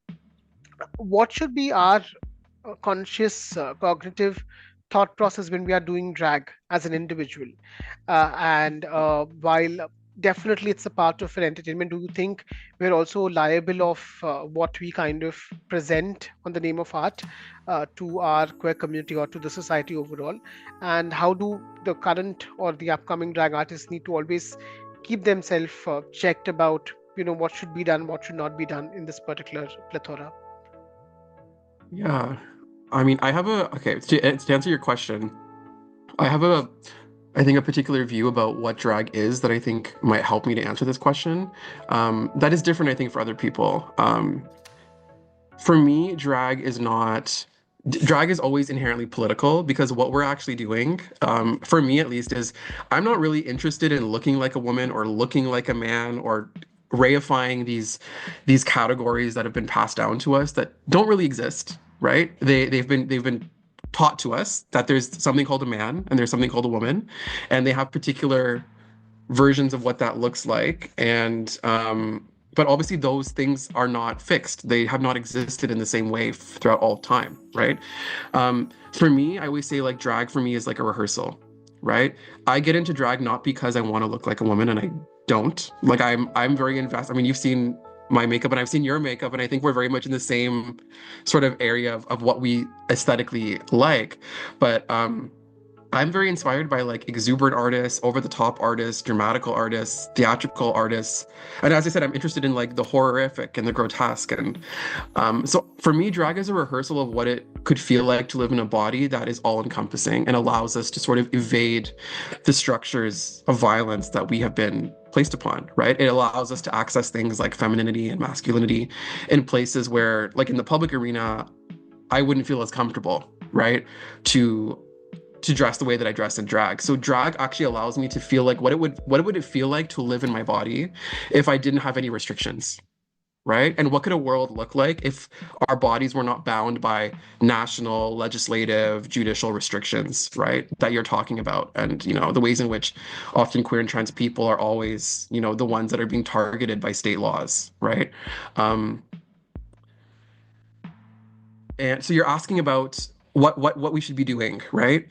what should be our conscious, cognitive thought process when we are doing drag as an individual? And while definitely it's a part of an entertainment, do you think we're also liable of what we kind of present on the name of art to our queer community or to the society overall? And how do the current or the upcoming drag artists need to always keep themselves checked about what should be done, what should not be done in this particular plethora? Yeah. I mean, I have a, okay, to answer your question, I have I think a particular view about what drag is that I think might help me to answer this question. That is different, I think, for other people. For me, drag is always inherently political because what we're actually doing, for me at least, is I'm not really interested in looking like a woman or looking like a man or reifying these categories that have been passed down to us that don't really exist, right? They've been taught to us that there's something called a man and there's something called a woman, and they have particular versions of what that looks like. And but obviously those things are not fixed. They have not existed in the same way throughout all time, right? For me, I always say like drag for me is like a rehearsal, right? I get into drag not because I want to look like a woman, and I don't. Like I'm very invested. I mean, you've seen my makeup and I've seen your makeup, and I think we're very much in the same sort of area of what we aesthetically like. But I'm very inspired by like exuberant artists, over the top artists, dramatical artists, theatrical artists. And as I said, I'm interested in like the horrific and the grotesque. And so for me, drag is a rehearsal of what it could feel like to live in a body that is all encompassing and allows us to sort of evade the structures of violence that we have been placed upon, right? It allows us to access things like femininity and masculinity in places where, like in the public arena, I wouldn't feel as comfortable, right? To dress the way that I dress in drag. So drag actually allows me to feel like what would it feel like to live in my body if I didn't have any restrictions, right? And what could a world look like if our bodies were not bound by national, legislative, judicial restrictions, right? That you're talking about. And, the ways in which often queer and trans people are always, the ones that are being targeted by state laws, right? Um, and so you're asking about what we should be doing, right?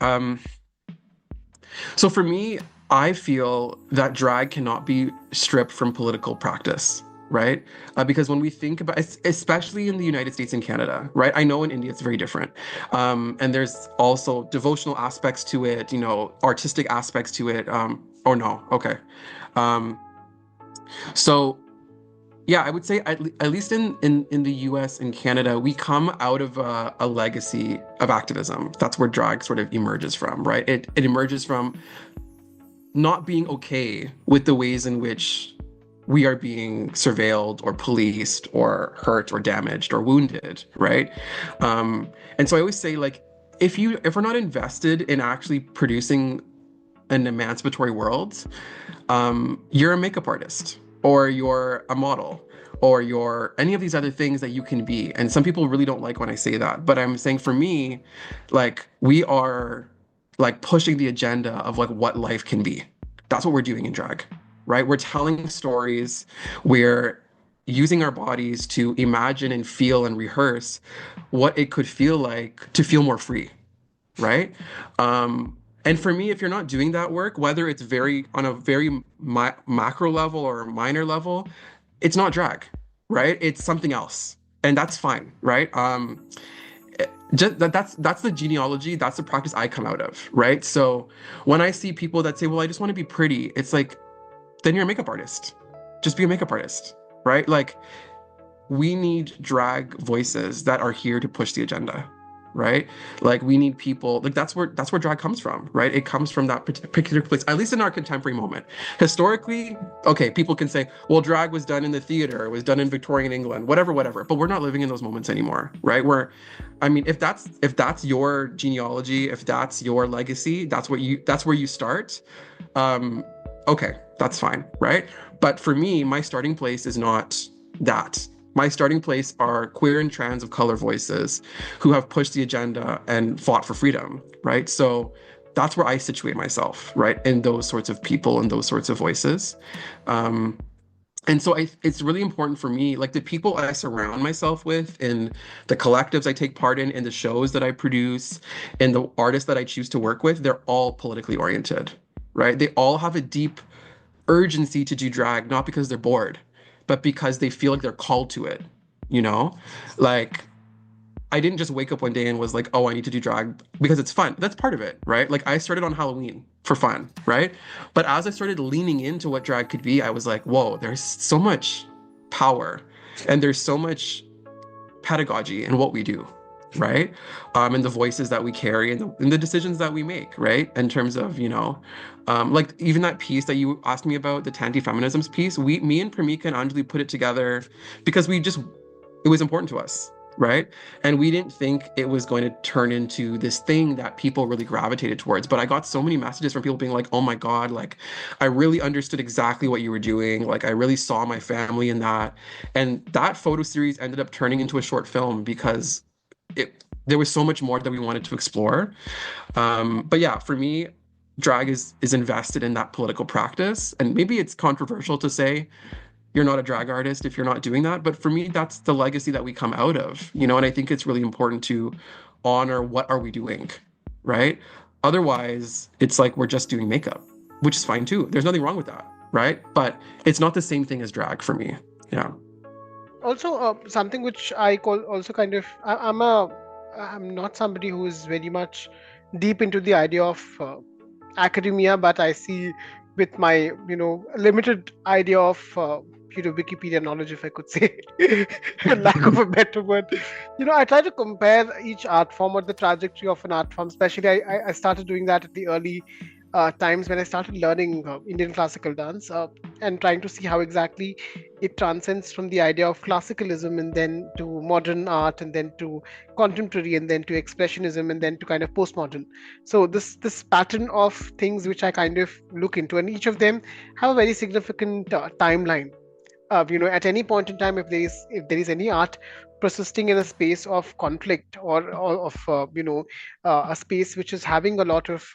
So for me, I feel that drag cannot be stripped from political practice, right? Because when we think about, especially in the United States and Canada, right? I know in India it's very different. And there's also devotional aspects to it, artistic aspects to it. Oh no, okay. Um, so yeah, I would say at least in the US and Canada, we come out of a legacy of activism. That's where drag sort of emerges from, right? It emerges from not being okay with the ways in which we are being surveilled or policed or hurt or damaged or wounded, right? And so I always say, like, if we're not invested in actually producing an emancipatory world, you're a makeup artist or you're a model or you're any of these other things that you can be. And some people really don't like when I say that, but I'm saying for me, like we are like pushing the agenda of like what life can be. That's what we're doing in drag, right? We're telling stories. We're using our bodies to imagine and feel and rehearse what it could feel like to feel more free, right? And for me, if you're not doing that work, whether it's very on a very macro level or a minor level, it's not drag, right? It's something else, and that's fine, right? Just that's the genealogy, that's the practice I come out of, right? So when I see people that say, "Well, I just want to be pretty," it's like, then you're a makeup artist. Just be a makeup artist, right? Like we need drag voices that are here to push the agenda, right? Like we need people like that's where drag comes from, right? It comes from that particular place, at least in our contemporary moment. Historically, okay, people can say, well, drag was done in the theater, it was done in Victorian England, whatever, but we're not living in those moments anymore, right? I mean, if that's your genealogy, if that's your legacy, that's where you start. Okay, that's fine, right? But for me, my starting place is not that. My starting place are queer and trans of color voices who have pushed the agenda and fought for freedom, right? So that's where I situate myself, right? In those sorts of people and those sorts of voices. Um, and so it's really important for me, like the people I surround myself with in the collectives I take part in the shows that I produce, and the artists that I choose to work with, they're all politically oriented, right? They all have a deep urgency to do drag, not because they're bored, but because they feel like they're called to it, you know? Like, I didn't just wake up one day and was like, oh, I need to do drag because it's fun. That's part of it, right? Like, I started on Halloween for fun, right? But as I started leaning into what drag could be, I was like, whoa, there's so much power and there's so much pedagogy in what we do, right? And the voices that we carry and the decisions that we make, right? In terms of, like even that piece that you asked me about, the anti-feminisms piece, me and Pramika and Anjali put it together because it was important to us, right? And we didn't think it was going to turn into this thing that people really gravitated towards. But I got so many messages from people being like, oh my God, like I really understood exactly what you were doing. Like I really saw my family in that. And that photo series ended up turning into a short film because there was so much more that we wanted to explore. But yeah, for me, drag is invested in that political practice. And maybe it's controversial to say you're not a drag artist if you're not doing that. But for me, that's the legacy that we come out of, and I think it's really important to honor what are we doing, right? Otherwise, it's like we're just doing makeup, which is fine too. There's nothing wrong with that, right? But it's not the same thing as drag for me. Yeah. Also, something which I call also kind of I'm not somebody who is very much deep into the idea of academia, but I see with my limited idea of Wikipedia knowledge, if I could say, lack of a better word. I try to compare each art form or the trajectory of an art form. Especially, I started doing that at the early times when I started learning Indian classical dance, and trying to see how exactly it transcends from the idea of classicalism and then to modern art and then to contemporary and then to expressionism and then to kind of postmodern. So this pattern of things which I kind of look into, and each of them have a very significant timeline. At any point in time, if there is any art persisting in a space of conflict or of a space which is having a lot of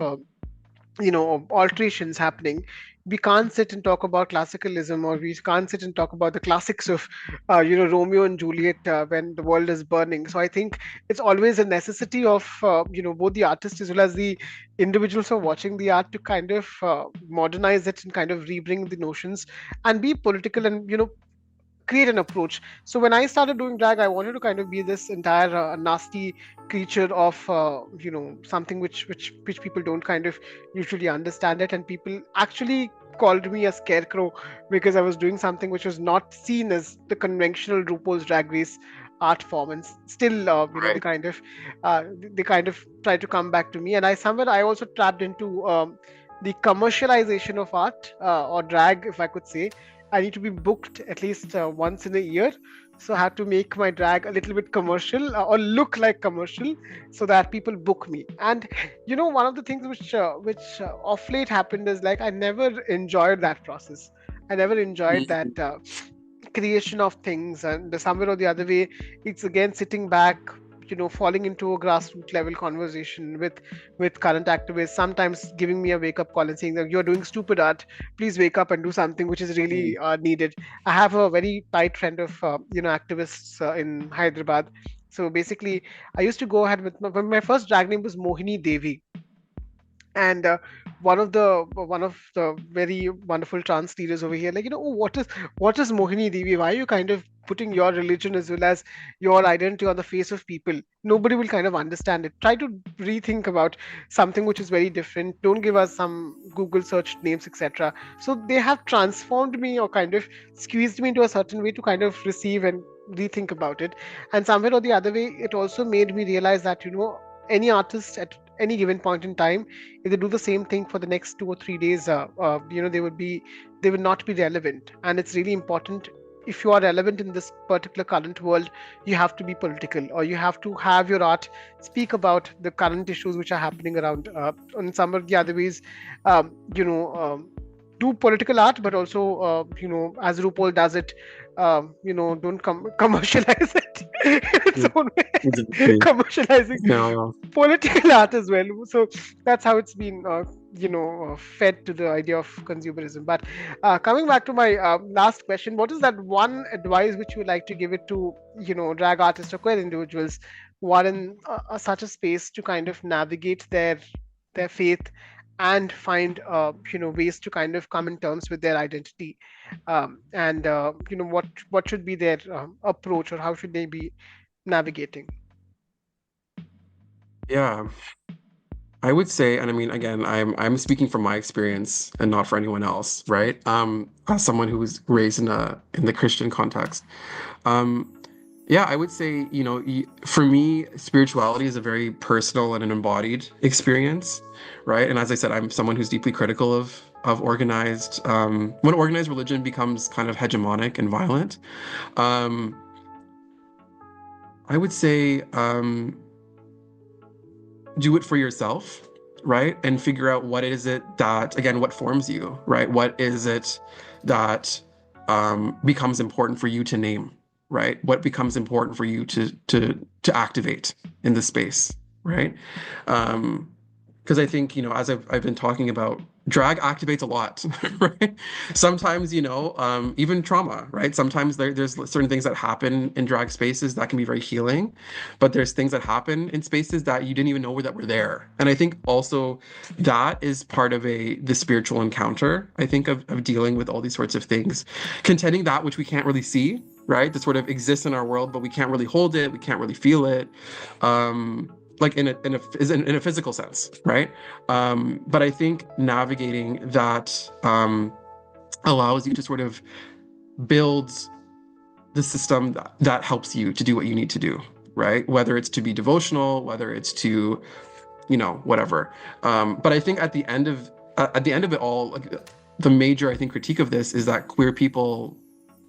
alterations happening, we can't sit and talk about classicalism, or we can't sit and talk about the classics of Romeo and Juliet when the world is burning. So I think it's always a necessity of both the artist as well as the individuals who are watching the art to kind of modernize it and kind of rebring the notions and be political and create an approach. So when I started doing drag, I wanted to kind of be this entire nasty creature of something which people don't kind of usually understand it, and people actually called me a scarecrow because I was doing something which was not seen as the conventional RuPaul's Drag Race art form, and still they Right. kind of try to come back to me, and I also trapped into the commercialization of art or drag, if I could say, I need to be booked at least once in a year. So I had to make my drag a little bit commercial, or look like commercial, so that people book me. And one of the things which of late happened is, like, I never enjoyed that process. I never enjoyed that creation of things, and somewhere or the other way, it's again sitting back, falling into a grassroots level conversation with current activists, sometimes giving me a wake up call and saying that you're doing stupid art, please wake up and do something which is really needed. I have a very tight friend of activists in Hyderabad. So basically, I used to go ahead with my first drag name was Mohini Devi. And one of the very wonderful trans leaders over here, like, "Oh, what is Mohini Devi? Why are you kind of putting your religion as well as your identity on the face of people? Nobody will kind of understand it. Try to rethink about something which is very different. Don't give us some Google search names, etc." So they have transformed me, or kind of squeezed me into a certain way to kind of receive and rethink about it. And somewhere or the other way, it also made me realize that, any artist at any given point in time, if they do the same thing for the next 2 or 3 days, they will not be relevant. And it's really important, if you are relevant in this particular current world, you have to be political, or you have to have your art speak about the current issues which are happening around. In some of the other ways, um, you know do political art, but also, as RuPaul does it, don't commercialize it in its own way, Exactly. commercializing Yeah. political art as well. So that's how it's been, fed to the idea of consumerism. But coming back to my last question, what is that one advice which you would like to give it to, drag artists or queer individuals who are in such a space to kind of navigate their faith and find, ways to kind of come in terms with their identity, and what should be their approach, or how should they be navigating? Yeah. I would say, and I mean, again, I'm speaking from my experience and not for anyone else, right? As someone who was raised in the Christian context. Um, yeah, I would say, for me, spirituality is a very personal and an embodied experience, right? And as I said, I'm someone who's deeply critical of organized, when organized religion becomes kind of hegemonic and violent. Um, I would say, do it for yourself, right? And figure out what is it that, again, what forms you, right? What is it that becomes important for you to name, right? What becomes important for you to activate in the space, right? Um, because I think, as I've been talking about, drag activates a lot, right? Sometimes, even trauma, right? Sometimes there's certain things that happen in drag spaces that can be very healing, but there's things that happen in spaces that you didn't even know that were there. And I think also that is part of the spiritual encounter, I think, of dealing with all these sorts of things, contending that which we can't really see, right? That sort of exists in our world, but we can't really hold it, we can't really feel it. Like in a physical sense, right? But I think navigating that allows you to sort of build the system that helps you to do what you need to do, right? Whether it's to be devotional, whether it's to, whatever. But I think at the end of it all, like, the major, I think, critique of this is that queer people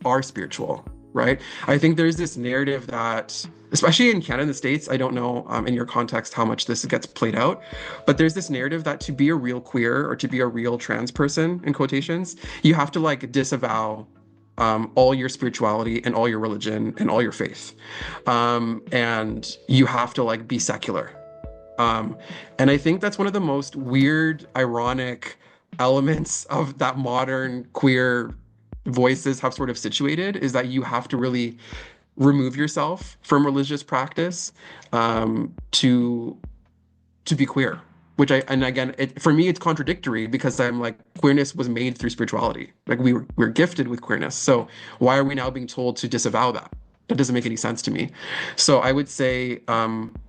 are spiritual, right? I think there's this narrative that, especially in Canada and the States, I don't know in your context how much this gets played out, but there's this narrative that to be a real queer or to be a real trans person, in quotations, you have to like disavow all your spirituality and all your religion and all your faith. And you have to like be secular. Um, and I think that's one of the most weird, ironic elements of that modern queer voices have sort of situated, is that you have to really remove yourself from religious practice to be queer. Which and again, for me, it's contradictory because I'm like, queerness was made through spirituality. Like we're gifted with queerness. So why are we now being told to disavow that? That doesn't make any sense to me. So I would say,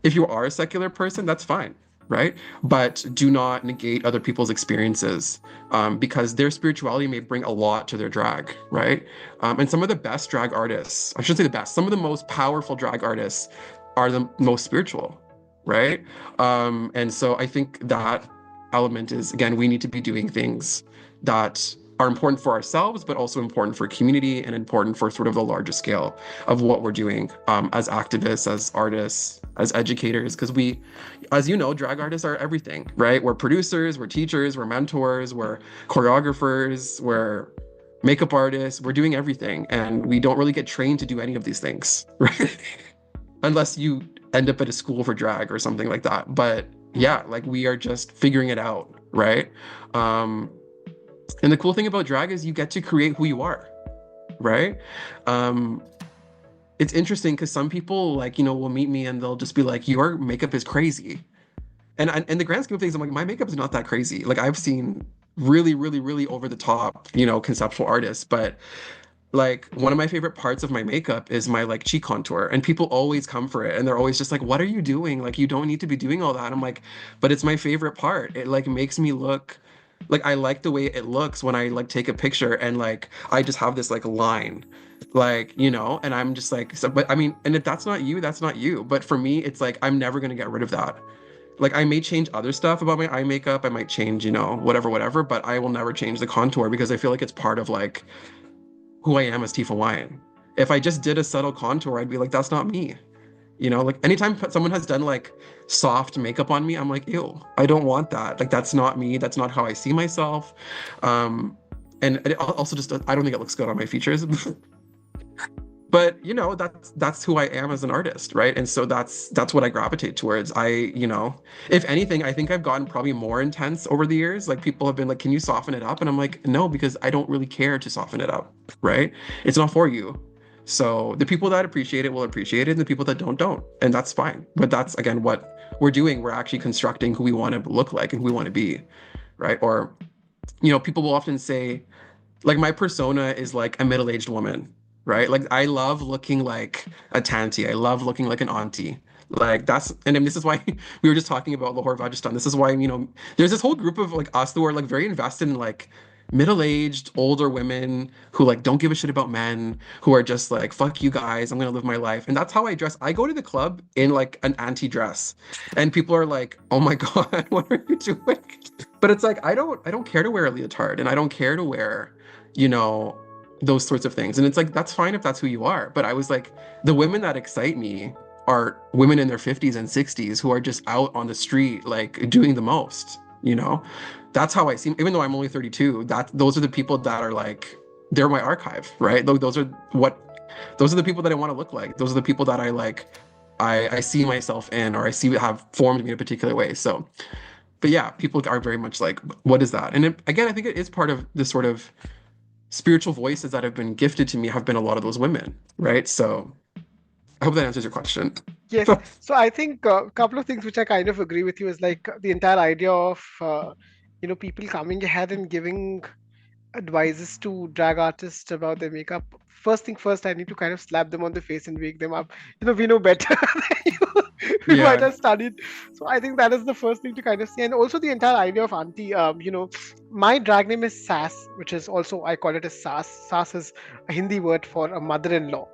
if you are a secular person, that's fine, right? But do not negate other people's experiences, because their spirituality may bring a lot to their drag, right? And some of the best drag artists, I shouldn't say the best, some of the most powerful drag artists are the most spiritual, right? And so I think that element is, again, we need to be doing things that are important for ourselves, but also important for community and important for sort of the larger scale of what we're doing as activists, as artists, as educators. Because we, as you know, drag artists are everything, right? We're producers, we're teachers, we're mentors, we're choreographers, we're makeup artists, we're doing everything. And we don't really get trained to do any of these things, right? Unless you end up at a school for drag or something like that. But Mhm. yeah, like we are just figuring it out, right? Um, and the cool thing about drag is you get to create who you are, right? Um, it's interesting because some people like, will meet me and they'll just be like, your makeup is crazy. And in the grand scheme of things, I'm like, my makeup is not that crazy. Like I've seen really, really, really over the top, conceptual artists, but like one of my favorite parts of my makeup is my like cheek contour, and people always come for it and they're always just like, what are you doing? Like you don't need to be doing all that. I'm like, but it's my favorite part. It like makes me look like I like the way it looks when I like take a picture and like I just have this like line, like, and I'm just like, so, but I mean, and if that's not you, that's not you. But for me, it's like I'm never gonna get rid of that. Like I may change other stuff about my eye makeup, I might change, whatever, whatever, but I will never change the contour because I feel like it's part of like who I am as Tifa Wine. If I just did a subtle contour, I'd be like, that's not me. Like anytime someone has done like soft makeup on me, I'm like, ew, I don't want that. Like that's not me. That's not how I see myself. And it also just I don't think it looks good on my features. But that's who I am as an artist, right? And so that's what I gravitate towards. If anything, I think I've gotten probably more intense over the years. Like people have been like, can you soften it up? And I'm like, no, because I don't really care to soften it up, right? It's not for you. So the people that appreciate it will appreciate it, and the people that don't, and that's fine. But that's again what we're doing. We're actually constructing who we want to look like and who we want to be, right? Or people will often say, like my persona is like a middle-aged woman, right? Like I love looking like a tanty. I love looking like an auntie. Like that's and then this is why we were just talking about Lahore Rajasthan. This is why, there's this whole group of like us who are like very invested in like middle-aged older women who like don't give a shit about men, who are just like, fuck you guys, I'm gonna live my life. And that's how I dress. I go to the club in like an auntie dress. And people are like, oh my God, what are you doing? But it's like I don't care to wear a leotard and I don't care to wear you know, those sorts of things. And it's like, that's fine if that's who you are. But I was like, the women that excite me are women in their 50s and 60s who are just out on the street, like doing the most, That's how I see, even though I'm only 32, those are the people that are like, they're my archive, right? Those are the people that I want to look like. Those are the people that I like, I see myself in, or I see have formed me in a particular way. So, but yeah, people are very much like, what is that? And again, I think it is part of this sort of spiritual voices that have been gifted to me have been a lot of those women, right? So I hope that answers your question. Yes. So I think a couple of things which I kind of agree with you is like the entire idea of people coming ahead and giving advices to drag artists about their makeup. First thing first, I need to kind of slap them on the face and wake them up. We know better than you. We might Yeah. have studied. So I think that is the first thing to kind of see. And also the entire idea of auntie, my drag name is Sass, which is also, I call it as Sass. Sass is a Hindi word for a mother-in-law.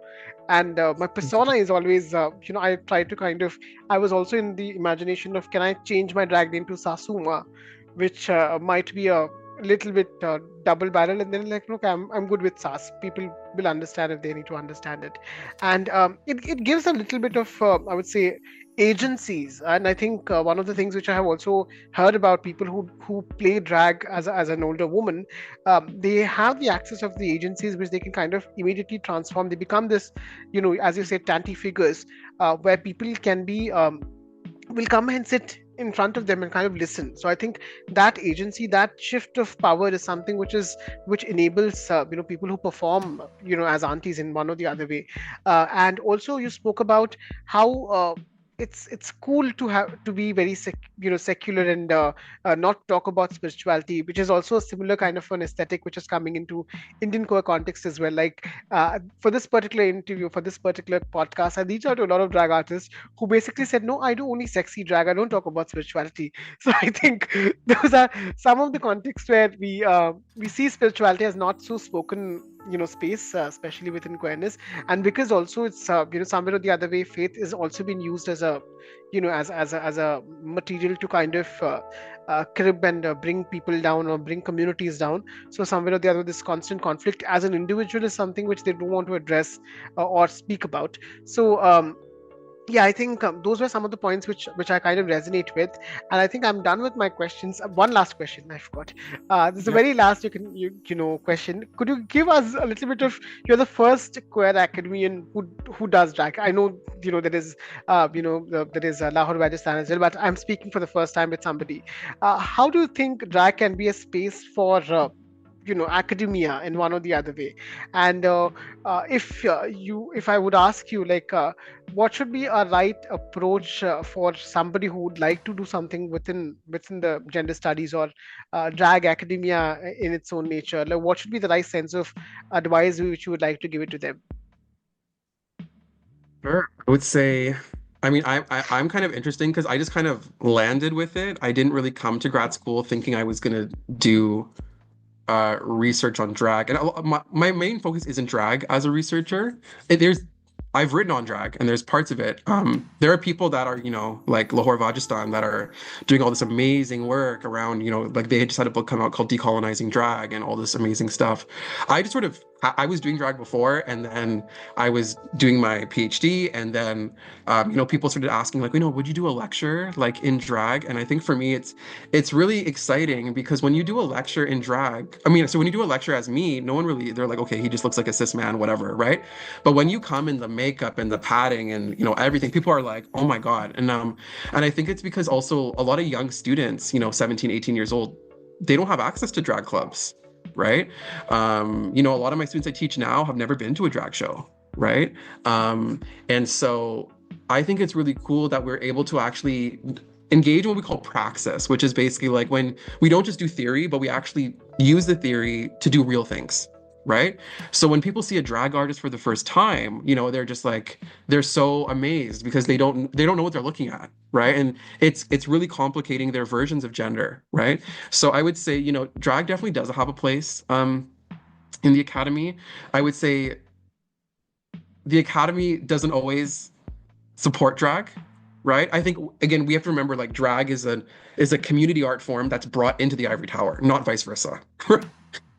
And my persona is always, I try to kind of, I was also in the imagination of, can I change my drag name to Sasuma, which might be a little bit double barrel, and then like, look, I'm good with SAS. People will understand if they need to understand it. And it gives a little bit of I would say agencies. And I think one of the things which I have also heard about people who play drag as an older woman, they have the access of the agencies which they can kind of immediately transform. They become this, as you say, tanty figures, where people can be will come and sit in front of them and kind of listen. So I think that agency, that shift of power is something which enables people who perform as aunties in one or the other way. And also you spoke about how it's cool to have to be very secular and not talk about spirituality, which is also a similar kind of an aesthetic which is coming into Indian core context as well. Like for this particular interview, for this particular podcast, I reached out to a lot of drag artists who basically said, no, I do only sexy drag, I don't talk about spirituality. So I think those are some of the contexts where we see spirituality as not so spoken space, especially within queerness. And because also it's somewhere or the other way, faith is also been used as a as a material to kind of crib and bring people down or bring communities down. So somewhere or the other, this constant conflict as an individual is something which they don't want to address or speak about. So yeah, I think those were some of the points which I kind of resonate with, and I think I'm done with my questions. One last question I forgot. This is the Yeah. very last question. Could you give us a little bit of, you're the first queer academician who does drag. I know there is there is Lahore, Rajasthan as well, but I'm speaking for the first time with somebody. How do you think drag can be a space for academia in one or the other way? And if I would ask you, like, what should be a right approach for somebody who would like to do something within the gender studies or drag academia in its own nature? Like, what should be the right sense of advice which you would like to give it to them? Sure. I would say, I mean, I'm kind of interesting because I just kind of landed with it. I didn't really come to grad school thinking I was gonna do research on drag, and my main focus isn't drag as a researcher. There's I've written on drag, and there's parts of it. There are people that are, like Lahore Vajistan, that are doing all this amazing work around, like they just had a book come out called Decolonizing Drag and all this amazing stuff. I just sort of I was doing drag before, and then I was doing my PhD, and then people started asking like, would you do a lecture like in drag? And I think for me, it's really exciting because when you do a lecture in drag, I mean, so when you do a lecture as me, no one really, they're like, okay, he just looks like a cis man, whatever, right? But when you come in the makeup and the padding and everything, people are like, oh my God. And I think it's because also a lot of young students, 17, 18 years old, they don't have access to drag clubs, right? A lot of my students I teach now have never been to a drag show, right? And so I think it's really cool that we're able to actually engage in what we call praxis, which is basically like when we don't just do theory, but we actually use the theory to do real things, right? So when people see a drag artist for the first time, they're just like, they're so amazed because they don't know what they're looking at, right? And it's really complicating their versions of gender, right? So I would say, drag definitely does have a place in the academy. I would say the academy doesn't always support drag, right? I think again we have to remember like drag is a community art form that's brought into the ivory tower, not vice versa.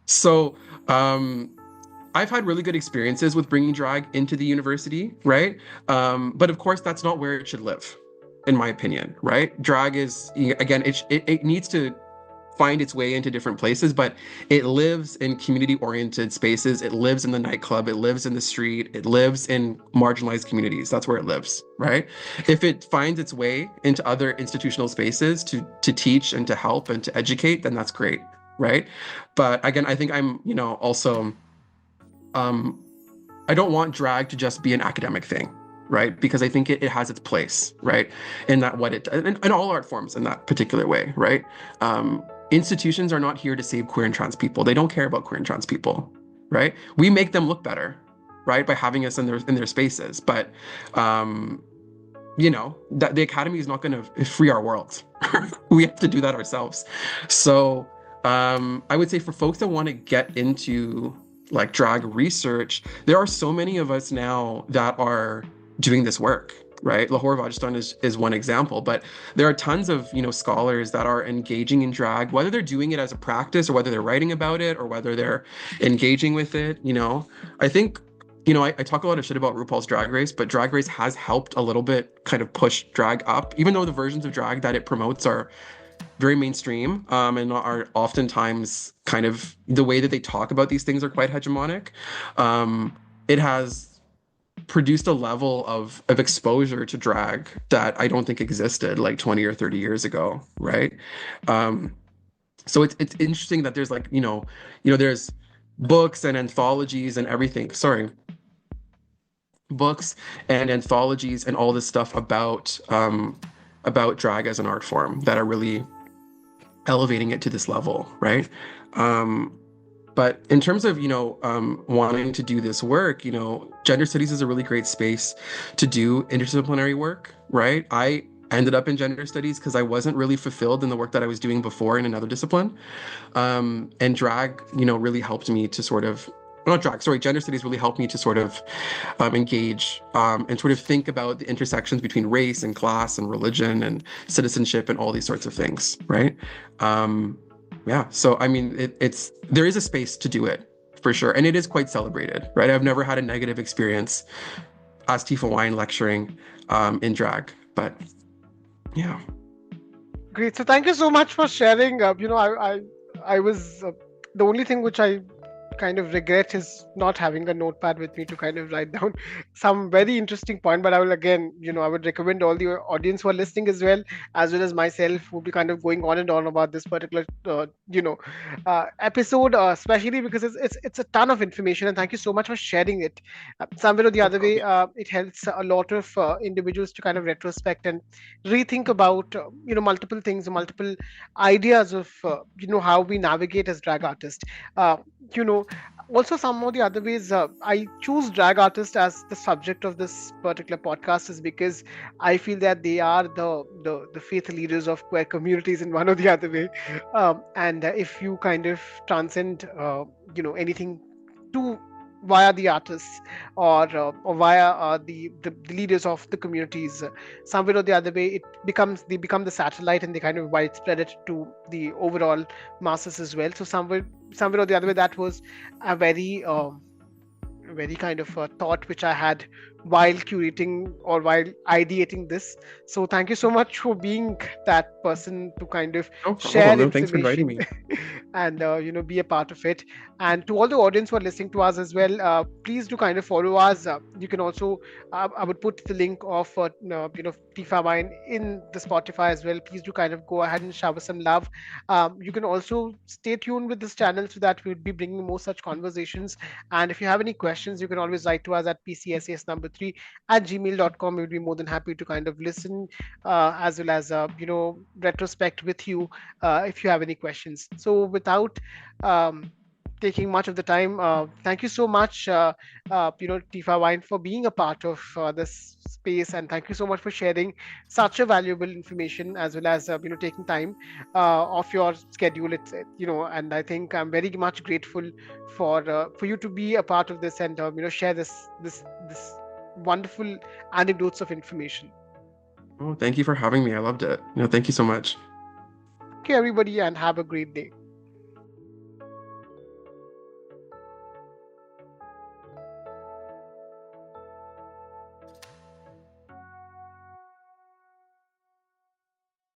So I've had really good experiences with bringing drag into the university, right? But of course that's not where it should live, in my opinion, right? Drag is, again, it needs to find its way into different places, but it lives in community-oriented spaces. It lives in the nightclub. It lives in the street. It lives in marginalized communities. That's where it lives, right? If it finds its way into other institutional spaces to teach and to help and to educate, then that's great, right? But again, I think I'm, also, um, I don't want drag to just be an academic thing, right? Because I think it has its place, right? In that what it and all art forms in that particular way, right? Institutions are not here to save queer and trans people. They don't care about queer and trans people, right? We make them look better, right, by having us in their spaces. But that the academy is not going to free our world. We have to do that ourselves. So I would say for folks that want to get into like drag research, there are so many of us now that are doing this work, right? Lahore Vajistan is one example, but there are tons of scholars that are engaging in drag, whether they're doing it as a practice or whether they're writing about it or whether they're engaging with it. I think I talk a lot of shit about RuPaul's Drag Race, but Drag Race has helped a little bit kind of push drag up, even though the versions of drag that it promotes are very mainstream, and are oftentimes kind of the way that they talk about these things are quite hegemonic. It has produced a level of exposure to drag that I don't think existed like 20 or 30 years ago, right? Um, so it's interesting that there's like, there's books and anthologies and everything. Sorry, books and anthologies and all this stuff about drag as an art form that are really elevating it to this level, right? Um, but in terms of, wanting to do this work, gender studies is a really great space to do interdisciplinary work, right? I ended up in gender studies because I wasn't really fulfilled in the work that I was doing before in another discipline. And drag, really helped me to sort of not drag, sorry, gender studies really helped me to sort of engage and sort of think about the intersections between race and class and religion and citizenship and all these sorts of things, right? Um, yeah, so I mean, it's there is a space to do it for sure, and it is quite celebrated, right? I've never had a negative experience as Tifa Wine lecturing in drag, but yeah. Great. So thank you so much for sharing. I was the only thing which I kind of regret is not having a notepad with me to kind of write down some very interesting point. But I will again, I would recommend all the audience who are listening as well as myself, who will be kind of going on and on about this particular, episode, especially because it's a ton of information. And thank you so much for sharing it. Somewhere or the No other way, problem. it helps a lot of individuals to kind of retrospect and rethink about multiple things, multiple ideas of how we navigate as drag artists. uh, you know Also, some of the other ways I choose drag artists as the subject of this particular podcast is because I feel that they are the faith leaders of queer communities in one or the other way. And if you kind of transcend anything to via the artists, or via the leaders of the communities, somewhere or the other way they become the satellite, and they kind of widespread it to the overall masses as well. So somewhere or the other way, that was a very kind of a thought which I had while curating or while ideating this. So thank you so much for being that person to kind of No share problem. No, thanks for inviting information me. and be a part of it. And to all the audience who are listening to us as well, please do kind of follow us. You can also, I would put the link of Tifa Wine in the Spotify as well. Please do kind of go ahead and shower some love. You can also stay tuned with this channel so that we'll be bringing more such conversations. And if you have any questions, you can always write to us at pcsas number 3 at gmail.com. We'll be more than happy to kind of listen, as well as retrospect with you if you have any questions. So without um, taking much of the time, thank you so much, Tifa Wine, for being a part of this space, and thank you so much for sharing such a valuable information, as well as taking time off your schedule. And I think I'm very much grateful for you to be a part of this and share this wonderful anecdotes of information. Oh, thank you for having me. I loved it. No, thank you so much. Okay, everybody, and have a great day.